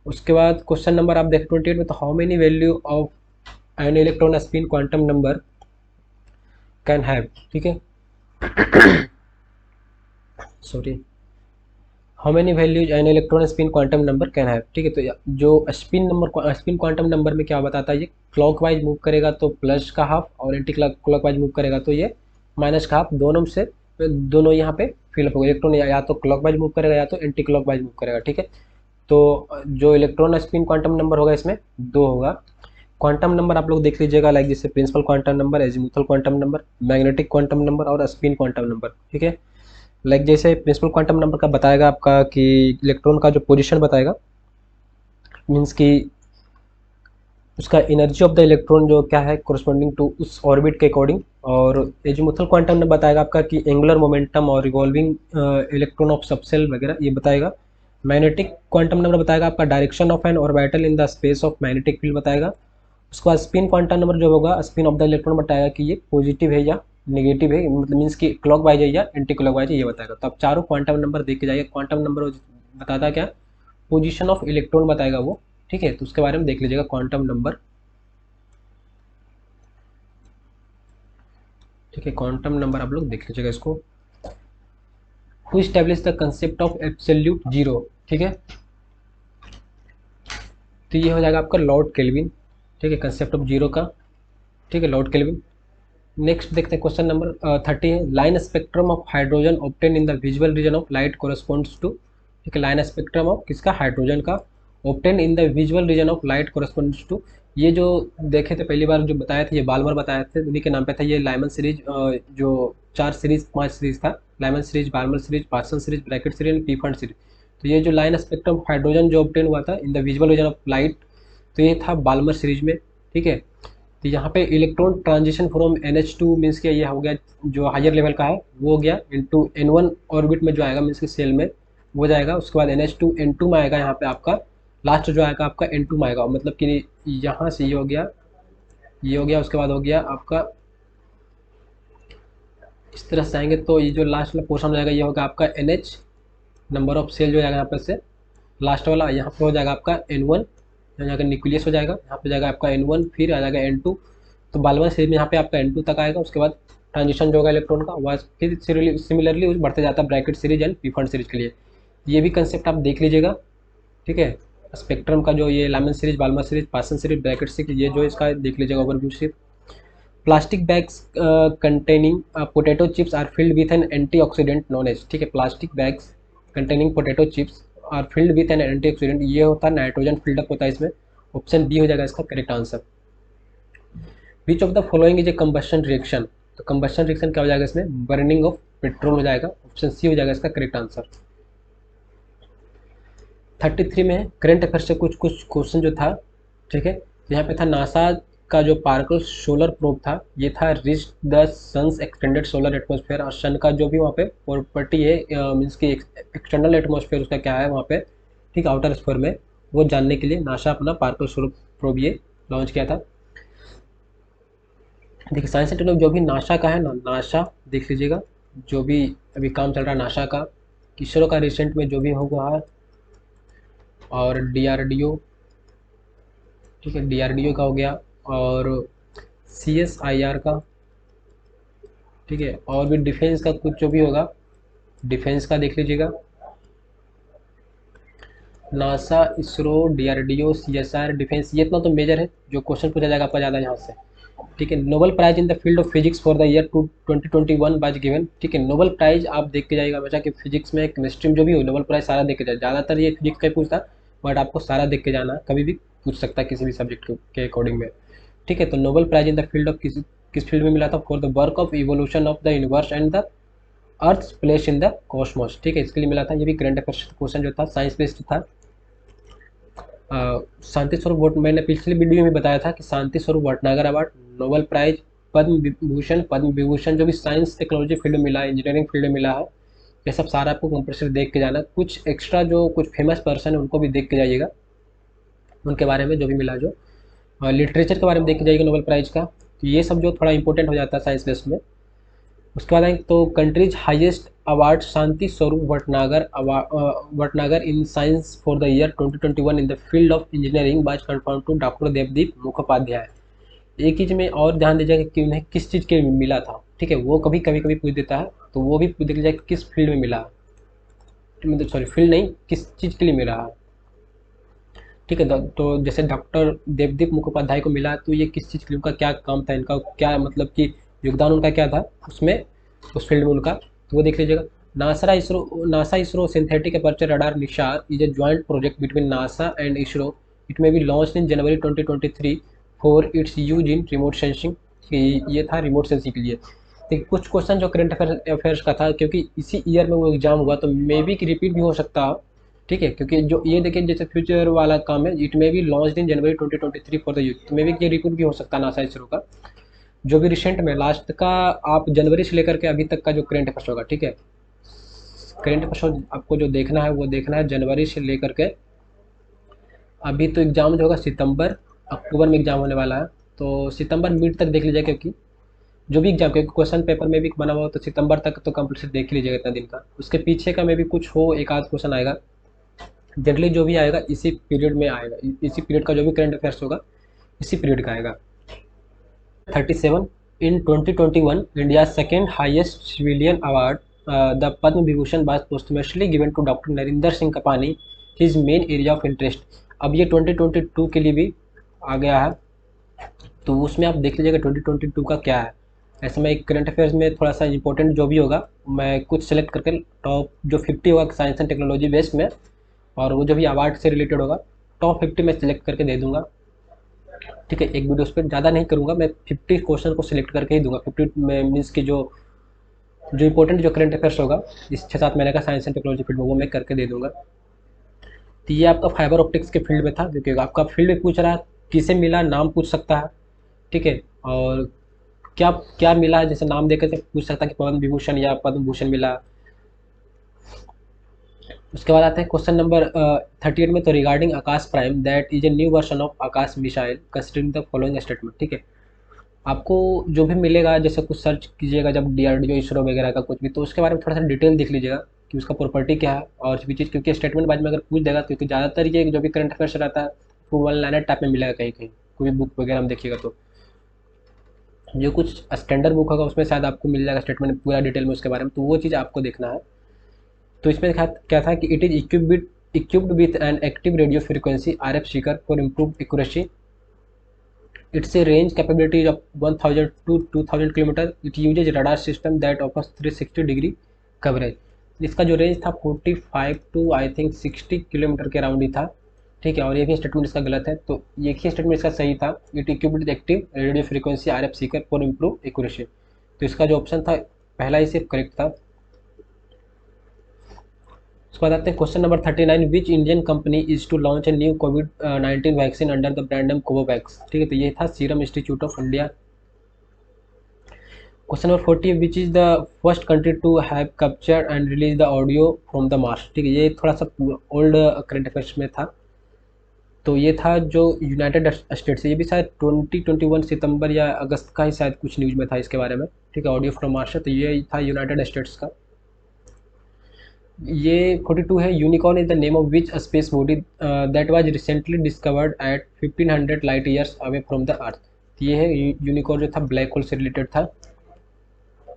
उसके बाद क्वेश्चन नंबर आप देखें 28 में, तो how many value of an electron spin quantum number can have. ठीक है, sorry, how many values an electron spin quantum number can have. ठीक है, तो जो स्पिन क्वांटम नंबर में क्या बताता है, ये क्लॉकवाइज मूव करेगा तो प्लस का हाफ, और एंटी क्लॉकवाइज मूव करेगा तो ये माइनस का हाफ, दोनों से दोनों यहाँ पे फिलअप होगा। इलेक्ट्रॉन या तो क्लॉकवाइज मूव करेगा या तो एंटी क्लॉकवाइज मूव करेगा। ठीक है, तो जो इलेक्ट्रॉन स्पिन क्वांटम नंबर होगा इसमें दो होगा। क्वांटम नंबर आप लोग देख लीजिएगा, लाइक जैसे principal quantum number, azimuthal quantum number, magnetic quantum number और स्पिन क्वांटम नंबर। ठीक है, लाइक जैसे प्रिंसिपल क्वांटम नंबर का बताएगा आपका कि इलेक्ट्रॉन का जो पोजीशन बताएगा, मीन्स कि उसका एनर्जी ऑफ द इलेक्ट्रॉन जो क्या है कोरस्पॉन्डिंग टू उस ऑर्बिट के अकॉर्डिंग। और एजीमुथल क्वांटम नंबर बताएगा आपका कि एंगुलर मोमेंटम और रिवॉल्विंग इलेक्ट्रॉन ऑफ सबसेल वगैरह ये बताएगा। मैग्नेटिक क्वांटम नंबर बताएगा आपका direction of N orbital in the space of magnetic field बताएगा। उसके बाद स्पिन क्वांटम नंबर जो होगा, स्पिन ऑफ द इलेक्ट्रॉन बताएगा कि ये पॉजिटिव है या नेगेटिव है, मतलब मीन्स कि क्लॉक वाइज है या एंटी क्लॉक वाइज है, ये बताएगा। तो आप चारों क्वांटम नंबर देख के जाइए। क्वांटम नंबर बताता क्या, पोजीशन ऑफ इलेक्ट्रॉन बताएगा वो। ठीक है, तो उसके बारे में देख लीजिएगा क्वांटम नंबर। ठीक है, क्वांटम नंबर आप लोग देख लीजिएगा इसको। Who establish the concept of absolute zero. ठीक है, तो ये हो जाएगा आपका लॉर्ड केल्विन। ठीक है, कंसेप्ट ऑफ जीरो का। ठीक है, लॉर्ड केल्विन। नेक्स्ट देखते हैं क्वेश्चन नंबर 30 है, line spectrum of hydrogen obtain in the visual region of light corresponds to. ठीक है, लाइन स्पेक्ट्रम ऑफ किसका, हाइड्रोजन का, obtain in the visual region of light corresponds to. ये जो देखे थे पहली बार जो बताए थे, ये बाल्मर बताए थे, उन्हीं के नाम पे था। ये लाइमन सीरीज, जो 4 सीरीज 5 सीरीज था, Lyman series, Balmer series, Paschen series, Brackett series and Pfund series. तो ये जो लाइन स्पेक्ट्रम हाइड्रोजन जो ऑब्टेन हुआ था in the visual region of light, तो ये था बाल्मर सीरीज में। ठीक है, तो यहाँ पे electron transition from NH2 means कि ये हो गया जो हायर लेवल का है वो हो गया इनटू N1 ऑर्बिट में जो आएगा मीन्स कि सेल में वो जाएगा। उसके बाद NH2 N2 में आएगा, यहाँ पे आपका लास्ट जो आएगा आपका N2 में आएगा, मतलब कि यहाँ से ये हो गया, ये हो गया, उसके बाद हो गया आपका इस तरह से आएंगे तो ये जो लास्ट वाला पोर्शन हो जाएगा ये होगा आपका NH, नंबर ऑफ सेल जो जाएगा यहाँ पर से लास्ट वाला, यहाँ पे हो जाएगा आपका N1, यहाँ जाकर न्यूक्लियस हो जाएगा, यहाँ पे जाएगा आपका N1, फिर आ जाएगा N2। तो बाल्मर सीरीज में यहाँ पे आपका N2 तक आएगा। उसके बाद ट्रांजिशन जो होगा इलेक्ट्रॉन का वह फिर सिमिलरली बढ़ते जाता है bracket series and Pfund series के लिए। ये भी कंसेप्ट आप देख लीजिएगा। ठीक है, स्पेक्ट्रम का जो ये Lyman series, Balmer series, Paschen series, Brackett series, ये जो इसका देख लीजिएगा ओवरव्यू सिर्फ। Plastic bags containing potato chips are filled with an antioxidant non age. ठीक है, plastic bags containing potato chips are filled with an antioxidant, ये होता है नाइट्रोजन फिल्डअप होता है इसमें। ऑप्शन बी हो जाएगा इसका correct answer. Which of the following is a combustion reaction. तो कंबशन रिएक्शन क्या हो जाएगा इसमें, बर्निंग ऑफ पेट्रोल हो जाएगा। ऑप्शन सी हो जाएगा इसका करेक्ट आंसर। 33 में करंट अफेयर से कुछ कुछ क्वेश्चन जो था। ठीक है, यहाँ पे था नासा का जो पार्कल सोलर प्रोब था ये था reach the sun's extended solar atmosphere, और सन का जो भी वहाँ पे प्रॉपर्टी है मीन्स कि एक्सटर्नल एटमॉस्फेयर उसका क्या है वहाँ पे, ठीक, आउटर स्फीयर में, वो जानने के लिए नासा अपना पार्कल सोलर प्रोब ये लॉन्च किया था। देखिए साइंस एंड टेक्नोलॉजी जो भी नासा का है ना, नासा देख लीजिएगा, जो भी अभी काम चल रहा है नासा का, इसरो का रिसेंट में जो भी हुआ है, और DRDO, ठीक है, DRDO का हो गया, और CSIR का, ठीक है, और भी डिफेंस का कुछ जो भी होगा डिफेंस का देख लीजिएगा, NASA, ISRO, DRDO, CSIR, defence, ये इतना तो मेजर है जो क्वेश्चन पूछा जाएगा आपका ज़्यादा यहाँ से। ठीक है, Nobel prize in the field of physics for the year 2021 was given. ठीक है, नोबेल प्राइज आप देख के जाइएगा हमेशा कि फिजिक्स में, केमिस्ट्री में जो भी हो, नोबेल प्राइज सारा देख के जाए। ज़्यादातर ये फिजिक्स का ही पूछता, बट आपको सारा देख के जाना, कभी भी पूछ सकता है किसी भी सब्जेक्ट के अकॉर्डिंग में। ठीक है, तो Nobel prize in the field of किस फील्ड में मिला था, for the work of evolution of the universe and the earth place in the cosmos. ठीक है, इसके लिए मिला था। ये भी करंट अफेयर्स क्वेश्चन जो था साइंस बेस्ड था। शांति स्वरूप, मैंने पिछले वीडियो में बताया था कि शांति Swarup Bhatnagar award, Nobel prize, Padma Vibhushan जो भी साइंस टेक्नोलॉजी फील्ड में मिला है, इंजीनियरिंग फील्ड में मिला है, ये सब सारा आपको कंपल्सरी देख के जाना। कुछ एक्स्ट्रा जो कुछ फेमस पर्सन है उनको भी देख के जाइएगा, उनके बारे में जो भी मिला, जो लिटरेचर के बारे में देख के जाइएगा नोबेल प्राइज का। तो ये सब जो थोड़ा इंपॉर्टेंट हो जाता है साइंस बेस्ड में। उसके बाद आएंगे तो countries highest award Shanti Swarup Bhatnagar in science for the year 2021 in the field of engineering was confirm to doctor Debdeep Mukhopadhyay. एक चीज़ में और ध्यान दीजिएगा कि उन्हें किस चीज़ के लिए मिला था, ठीक है, वो कभी कभी पूछ देता है, तो वो भी देख लीजिएगा किस फील्ड में मिला, मतलब सॉरी फील्ड नहीं, किस चीज़ के लिए मिला है, ठीक है। तो जैसे डॉक्टर देवदीप मुखोपाध्याय को मिला, तो ये किस चीज़ के लिए, उनका क्या काम था, इनका क्या मतलब कि योगदान उनका क्या था उसमें, उस फील्ड में उनका, तो वो देख लीजिएगा। NASA ISRO synthetic aperture radar NISAR is a joint project between NASA and ISRO. It may be launch in January 2023 for its use in remote sensing. ये था रिमोट सेंसिंग के लिए। देखिए कुछ क्वेश्चन जो करंट अफेयर्स का था, क्योंकि इसी ईयर में वो एग्जाम हुआ, तो मे बी कि रिपीट भी हो सकता है, ठीक है, क्योंकि जो ये देखिए जैसे फ्यूचर वाला काम है, it may be launch in January 2023 for the youth, तो मे बी ये रिपीट भी हो सकता है नासा इसरो का, जो भी रिसेंट में लास्ट का आप जनवरी से लेकर के अभी तक का जो करंट अफेयर्स होगा, ठीक है, करंट अफेयर्स आपको जो देखना है वो देखना है जनवरी से लेकर के, अभी तो एग्जाम जो होगा सितंबर अक्टूबर में एग्जाम होने वाला है, तो सितंबर मिड तक देख लीजिए, क्योंकि जो भी एग्जाम, क्योंकि क्वेश्चन पेपर में भी बना हुआ हो, तो सितंबर तक तो कंपल्सरी देख लीजिएगा इतना दिन का, उसके पीछे का में भी कुछ हो, एक आध क्वेश्चन आएगा, जनरली जो भी आएगा इसी पीरियड में आएगा, इसी पीरियड का जो भी करंट अफेयर्स होगा इसी पीरियड का आएगा। 37 in 2021 India second highest civilian award the Padma Vibhushan was posthumously given to doctor Narinder Singh Kapany, his main area of interest. अब ये 2022 के लिए भी आ गया है, तो उसमें आप देख लीजिएगा 2022 का क्या है। ऐसे में एक करंट अफेयर्स में थोड़ा सा इंपॉर्टेंट जो भी होगा, मैं कुछ सेलेक्ट करके टॉप जो 50 होगा साइंस एंड टेक्नोलॉजी बेस्ड में, और वो जो भी अवार्ड से रिलेटेड होगा टॉप 50 में सेलेक्ट करके दे दूंगा, ठीक है। एक वीडियो पर ज़्यादा नहीं करूँगा, मैं 50 क्वेश्चन को सिलेक्ट करके ही दूंगा, 50 में मीन्स की जो जो इंपॉर्टेंट जो करंट अफेयर्स होगा इस 6-7 महीने का साइंस एंड टेक्नोलॉजी फील्ड में, वो मैं करके दे दूंगा। तो ये आपका फाइबर ऑप्टिक्स के फील्ड में था, क्योंकि आपका फील्ड में पूछ रहा है किसे मिला, नाम पूछ सकता है, ठीक है, और क्या क्या मिला है, जैसे नाम देकर के पूछ सकता है कि पद्म विभूषण या पद्म भूषण मिला। उसके बाद आते हैं क्वेश्चन नंबर 38 में, तो regarding Akash prime that is a new version of Akash missile considering the following statement, ठीक है। आपको जो भी मिलेगा, जैसे कुछ सर्च कीजिएगा जब डीआरडीओ इसरो वगैरह का कुछ भी, तो उसके बारे में थोड़ा सा डिटेल देख लीजिएगा कि उसका प्रॉपर्टी क्या है और भी चीज़, क्योंकि स्टेटमेंट बाद में अगर पूछ देगा, क्योंकि ज़्यादातर ये जो भी करंट अफेयर्स रहता है वो वन लाइनर टाइप में मिलेगा, कहीं कहीं कोई भी बुक वगैरह में देखिएगा, तो जो कुछ स्टैंडर्ड बुक होगा उसमें शायद आपको मिल जाएगा स्टेटमेंट पूरा डिटेल में उसके बारे में, तो वो चीज़ आपको देखना है। तो इसमें क्या था कि it is equipped with an active radio frequency RF Sikar for improve accuracy. It's a range capability of 1000 to 2000 kilometre. It uses radar system that offers 360 degree coverage. इसका जो रेंज था 45 टू आई थिंक 60 किलोमीटर के अराउंड ही था, ठीक है। और ये भी स्टेटमेंट इसका गलत है, तो ये ही स्टेटमेंट इसका सही था, it equipped with active radio frequency RF Sikar for improve accuracy. तो इसका जो ऑप्शन था पहला ही सिर्फ करेक्ट था। उसके बाद आते हैं question number 39, which Indian company is to launch a new कोविड-19 vaccine under the brand name Covovax, ठीक है, तो ये था Serum Institute of India. Question number 40, which is the first country to have capture and release the audio from the Mars, ठीक है, ये थोड़ा सा ओल्ड करंट अफेयर्स में था, तो ये था जो यूनाइटेड स्टेट्स है, ये भी शायद 2021 सितंबर या अगस्त का ही शायद कुछ न्यूज़ में था इसके बारे में, ठीक है, ऑडियो फ्रॉम मार्स, तो ये था यूनाइटेड स्टेट्स का। ये 42 है, unicorn is the name of which space body that was recently discovered at 1500 light years away from the earth. ये है यूनिकॉर्न जो था ब्लैक होल से रिलेटेड था,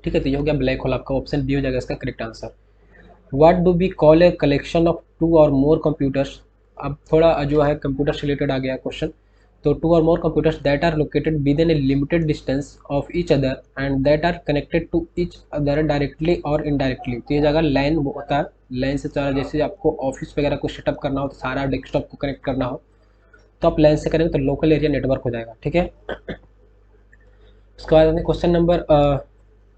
ठीक है, तो ये हो गया ब्लैक होल, आपका ऑप्शन बी हो जाएगा इसका correct answer. What do we call a collection of two और मोर कंप्यूटर्स। अब थोड़ा जो है कंप्यूटर से रिलेटेड आ गया क्वेश्चन, तो टू और more computers that are located within a limited distance of each other and that are connected to each other directly or indirectly. तो ये जगह लैन होता है, लैन से सारा, जैसे आपको ऑफिस वगैरह को सेटअप करना हो, तो सारा डेस्कटॉप को कनेक्ट करना हो तो आप लैन से करेंगे तो लोकल एरिया नेटवर्क हो जाएगा, ठीक है। उसके बाद क्वेश्चन नंबर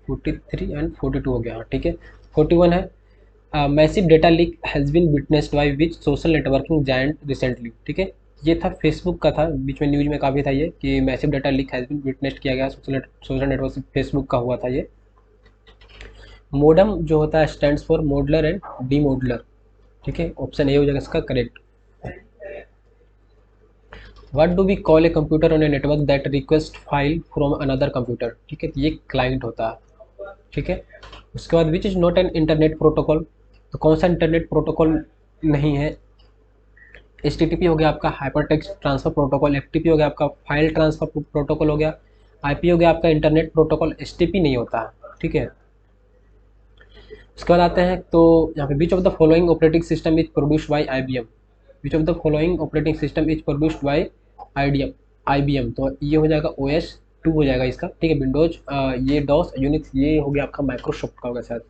43 एंड 42 हो गया, ठीक है। 41 है, massive data leak has been witnessed by which social networking giant recently, ठीक है, ये था फेसबुक का था, बीच में न्यूज में काफ़ी था ये कि massive data leak has been witnessed किया गया सोशल नेटवर्क फेसबुक का हुआ था ये। मोडम जो होता है stands for modulator and demodulator, ठीक है, ऑप्शन ए हो जाएगा इसका correct. What do we call a computer on a network that request file from another computer, ठीक है, तो ये क्लाइंट होता है, ठीक है। उसके बाद which is not an internet protocol, तो कौन सा इंटरनेट प्रोटोकॉल नहीं है, HTTP हो गया आपका hyper text transfer protocol, FTP हो गया आपका फाइल ट्रांसफर प्रोटोकॉल हो गया, IP हो गया आपका इंटरनेट प्रोटोकॉल, STP नहीं होता है, ठीक है। उसके बाद आते हैं तो यहाँ पे विच of the following operating system is produced by IBM, which of the following operating system is produced by IBM, तो ये हो जाएगा OS 2 हो जाएगा इसका, ठीक है। विंडोज ये डॉस यूनिक्स ये हो गया आपका माइक्रोसॉफ्ट का होगा शायद।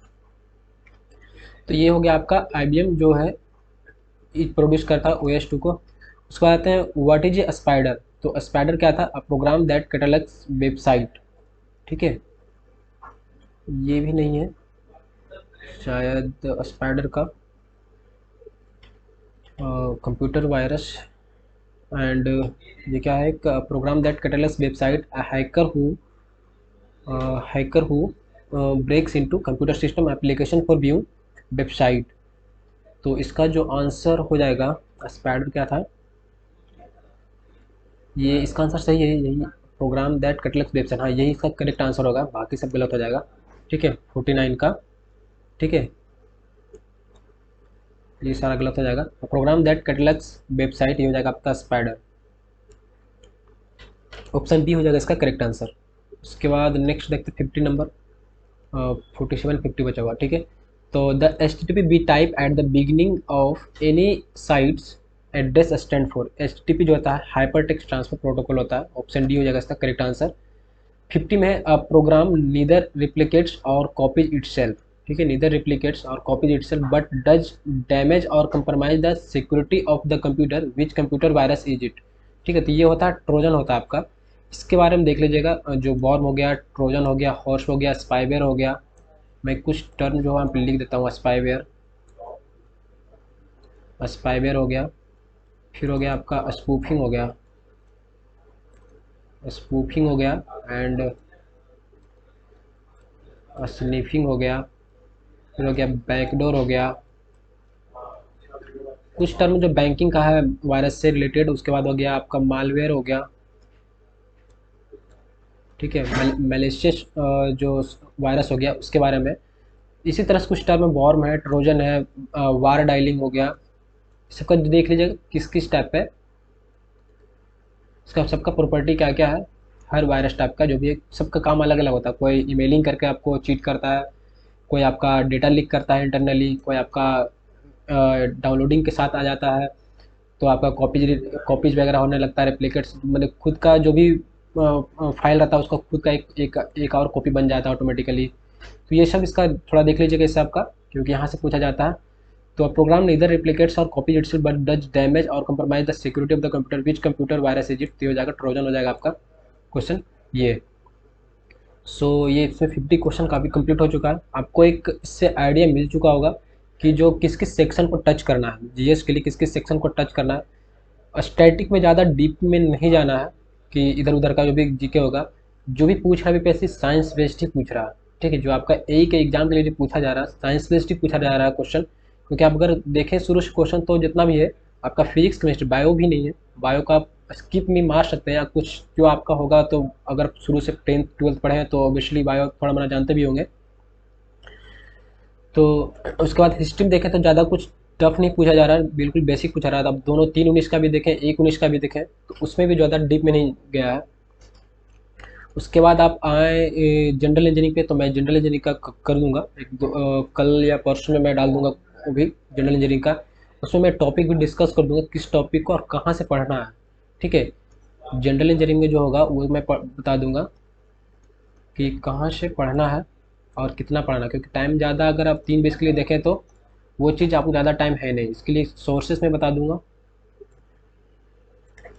तो ये हो गया आपका IBM जो है प्रोड्यूस करता है OS 2 को। उसके बाद आते हैं व्हाट इज ए स्पाइडर, तो स्पाइडर क्या था, अ प्रोग्राम दैट कैटलॉग्स वेबसाइट, ठीक है। ये भी नहीं है शायद स्पाइडर का, कंप्यूटर वायरस एंड ये क्या है, program that catalogues website, hacker who breaks into computer system application for view website. तो इसका जो आंसर हो जाएगा स्पाइडर क्या था, ये इसका आंसर सही है यही, प्रोग्राम दैट कैटलॉग्स वेबसाइट, हाँ यही इसका करेक्ट आंसर होगा, बाकी सब गलत हो जाएगा, ठीक है। 49 का, ठीक है, ये सारा गलत हो जाएगा। प्रोग्राम दैट कैटलॉग्स वेबसाइट ये हो जाएगा आपका स्पाइडर, ऑप्शन बी हो जाएगा इसका करेक्ट आंसर। उसके बाद नेक्स्ट देखते 50 नंबर, 47 50 बचा हुआ, ठीक है। तो the HTTP be type at the beginning of any sites address stand for, HTTP जो होता है हाइपर टेक्स्ट ट्रांसफर प्रोटोकॉल होता है, ऑप्शन डी हो जाएगा इसका करेक्ट आंसर। 50 में है a program neither replicates or copies itself, ठीक है, neither replicates or copies itself but does damage or compromise the security of the computer which computer virus is it, ठीक है। तो ये होता है ट्रोजन होता है आपका, इसके बारे में देख लीजिएगा, जो वॉर्म हो गया, ट्रोजन हो गया, हॉर्स हो गया, स्पाईवेयर हो गया। मैं कुछ टर्म जो है यहाँ पे लिख देता हूँ, स्पाईवेयर, स्पाईवेयर हो गया, फिर हो गया आपका स्पूफिंग हो गया, स्पूफिंग हो गया एंड स्निफिंग हो गया, फिर हो गया बैकडोर हो गया, कुछ टर्म जो बैंकिंग का है वायरस से रिलेटेड, उसके बाद हो गया आपका मालवेयर हो गया, ठीक है, मैलिशियस जो वायरस हो गया उसके बारे में। इसी तरह से कुछ टर्म वॉर्म है, ट्रोजन है, वार डायलिंग हो गया, सबका देख लीजिएगा किस किस टाइप पे, इसका सबका प्रॉपर्टी क्या क्या है, हर वायरस टाइप का जो भी है सबका काम अलग अलग होता है, कोई ईमेलिंग करके आपको चीट करता है, कोई आपका डेटा लीक करता है इंटरनली, कोई आपका डाउनलोडिंग के साथ आ जाता है, तो आपका कॉपीज वगैरह होने लगता है, रेप्लिकेट्स मतलब खुद का जो भी फाइल रहता है उसका खुद का एक और कॉपी बन जाता है ऑटोमेटिकली। तो ये सब इसका थोड़ा देख लीजिएगा इस आपका, क्योंकि यहाँ से पूछा जाता है। तो program neither replicates or copy itself but does damage or compromise the security of the computer which computer virus is it, तो हो जाएगा ट्रोजन हो जाएगा आपका क्वेश्चन ये। सो ये इसमें 50 क्वेश्चन काफ़ी कंप्लीट हो चुका है, आपको एक इससे आइडिया मिल चुका होगा कि जो किस किस सेक्शन को टच करना है, जीएस के लिए किस किस सेक्शन को टच करना है। स्टैटिक में ज़्यादा डीप में नहीं जाना है कि इधर उधर का जो भी जीके होगा, जो भी पूछ रहा है बीपीएससी साइंस बेस्ड ही पूछ रहा है, ठीक है। जो आपका ए के एग्जाम के लिए जो पूछा जा रहा है साइंस बेस्ड ही पूछा जा रहा है क्वेश्चन, क्योंकि आप अगर देखें शुरू से क्वेश्चन तो जितना भी है आपका फिजिक्स केमिस्ट्री बायो भी नहीं है, बायो का आप स्किप भी मार सकते हैं, या कुछ जो आपका होगा तो अगर शुरू से 10th 12th पढ़े हैं तो ऑब्वियसली बायो थोड़ा मोड़ा जानते भी होंगे। तो उसके बाद हिस्ट्री में देखें तो ज़्यादा कुछ टफ नहीं पूछा जा रहा है, बिल्कुल बेसिक पूछा रहा है। अब दोनों 3 19 का भी देखें 1 19 का भी देखें तो उसमें भी ज़्यादा डीप में नहीं गया है। उसके बाद आप आए जनरल इंजीनियरिंग पे, तो मैं जनरल इंजीनियरिंग का कर दूंगा कल या परसों में मैं डाल दूंगा वो भी जनरल इंजीनियरिंग का, उसमें मैं टॉपिक भी डिस्कस कर दूंगा किस टॉपिक को और कहाँ से पढ़ना है, ठीक है। जनरल इंजीनियरिंग में जो होगा वो मैं बता दूंगा कि कहाँ से पढ़ना है और कितना पढ़ना है, क्योंकि टाइम ज़्यादा अगर आप 3 20 के लिए देखें तो वो चीज़ आपको ज़्यादा टाइम है नहीं, इसके लिए सोर्सेस में बता दूंगा,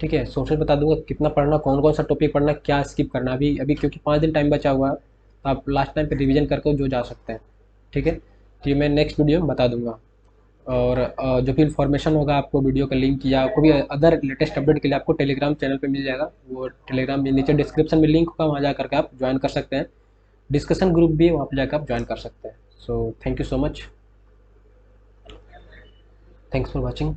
ठीक है। सोर्सेज बता दूंगा कितना पढ़ना, कौन कौन सा टॉपिक पढ़ना, क्या स्किप करना, अभी अभी क्योंकि 5 दिन टाइम बचा हुआ है, तो आप लास्ट टाइम पे रिवीजन करके जो जा सकते हैं, ठीक है। तो ये मैं नेक्स्ट वीडियो में बता दूंगा। और जो भी इन्फॉर्मेशन होगा आपको वीडियो का लिंक या कोई भी अदर लेटेस्ट अपडेट के लिए आपको टेलीग्राम चैनल पे मिल जाएगा, वो टेलीग्राम में नीचे डिस्क्रिप्शन में लिंक होगा, वहाँ जा करके आप ज्वाइन कर सकते हैं, डिस्कशन ग्रुप भी है वहाँ पर जाकर आप ज्वाइन कर सकते हैं। So thank you so much, thanks for watching.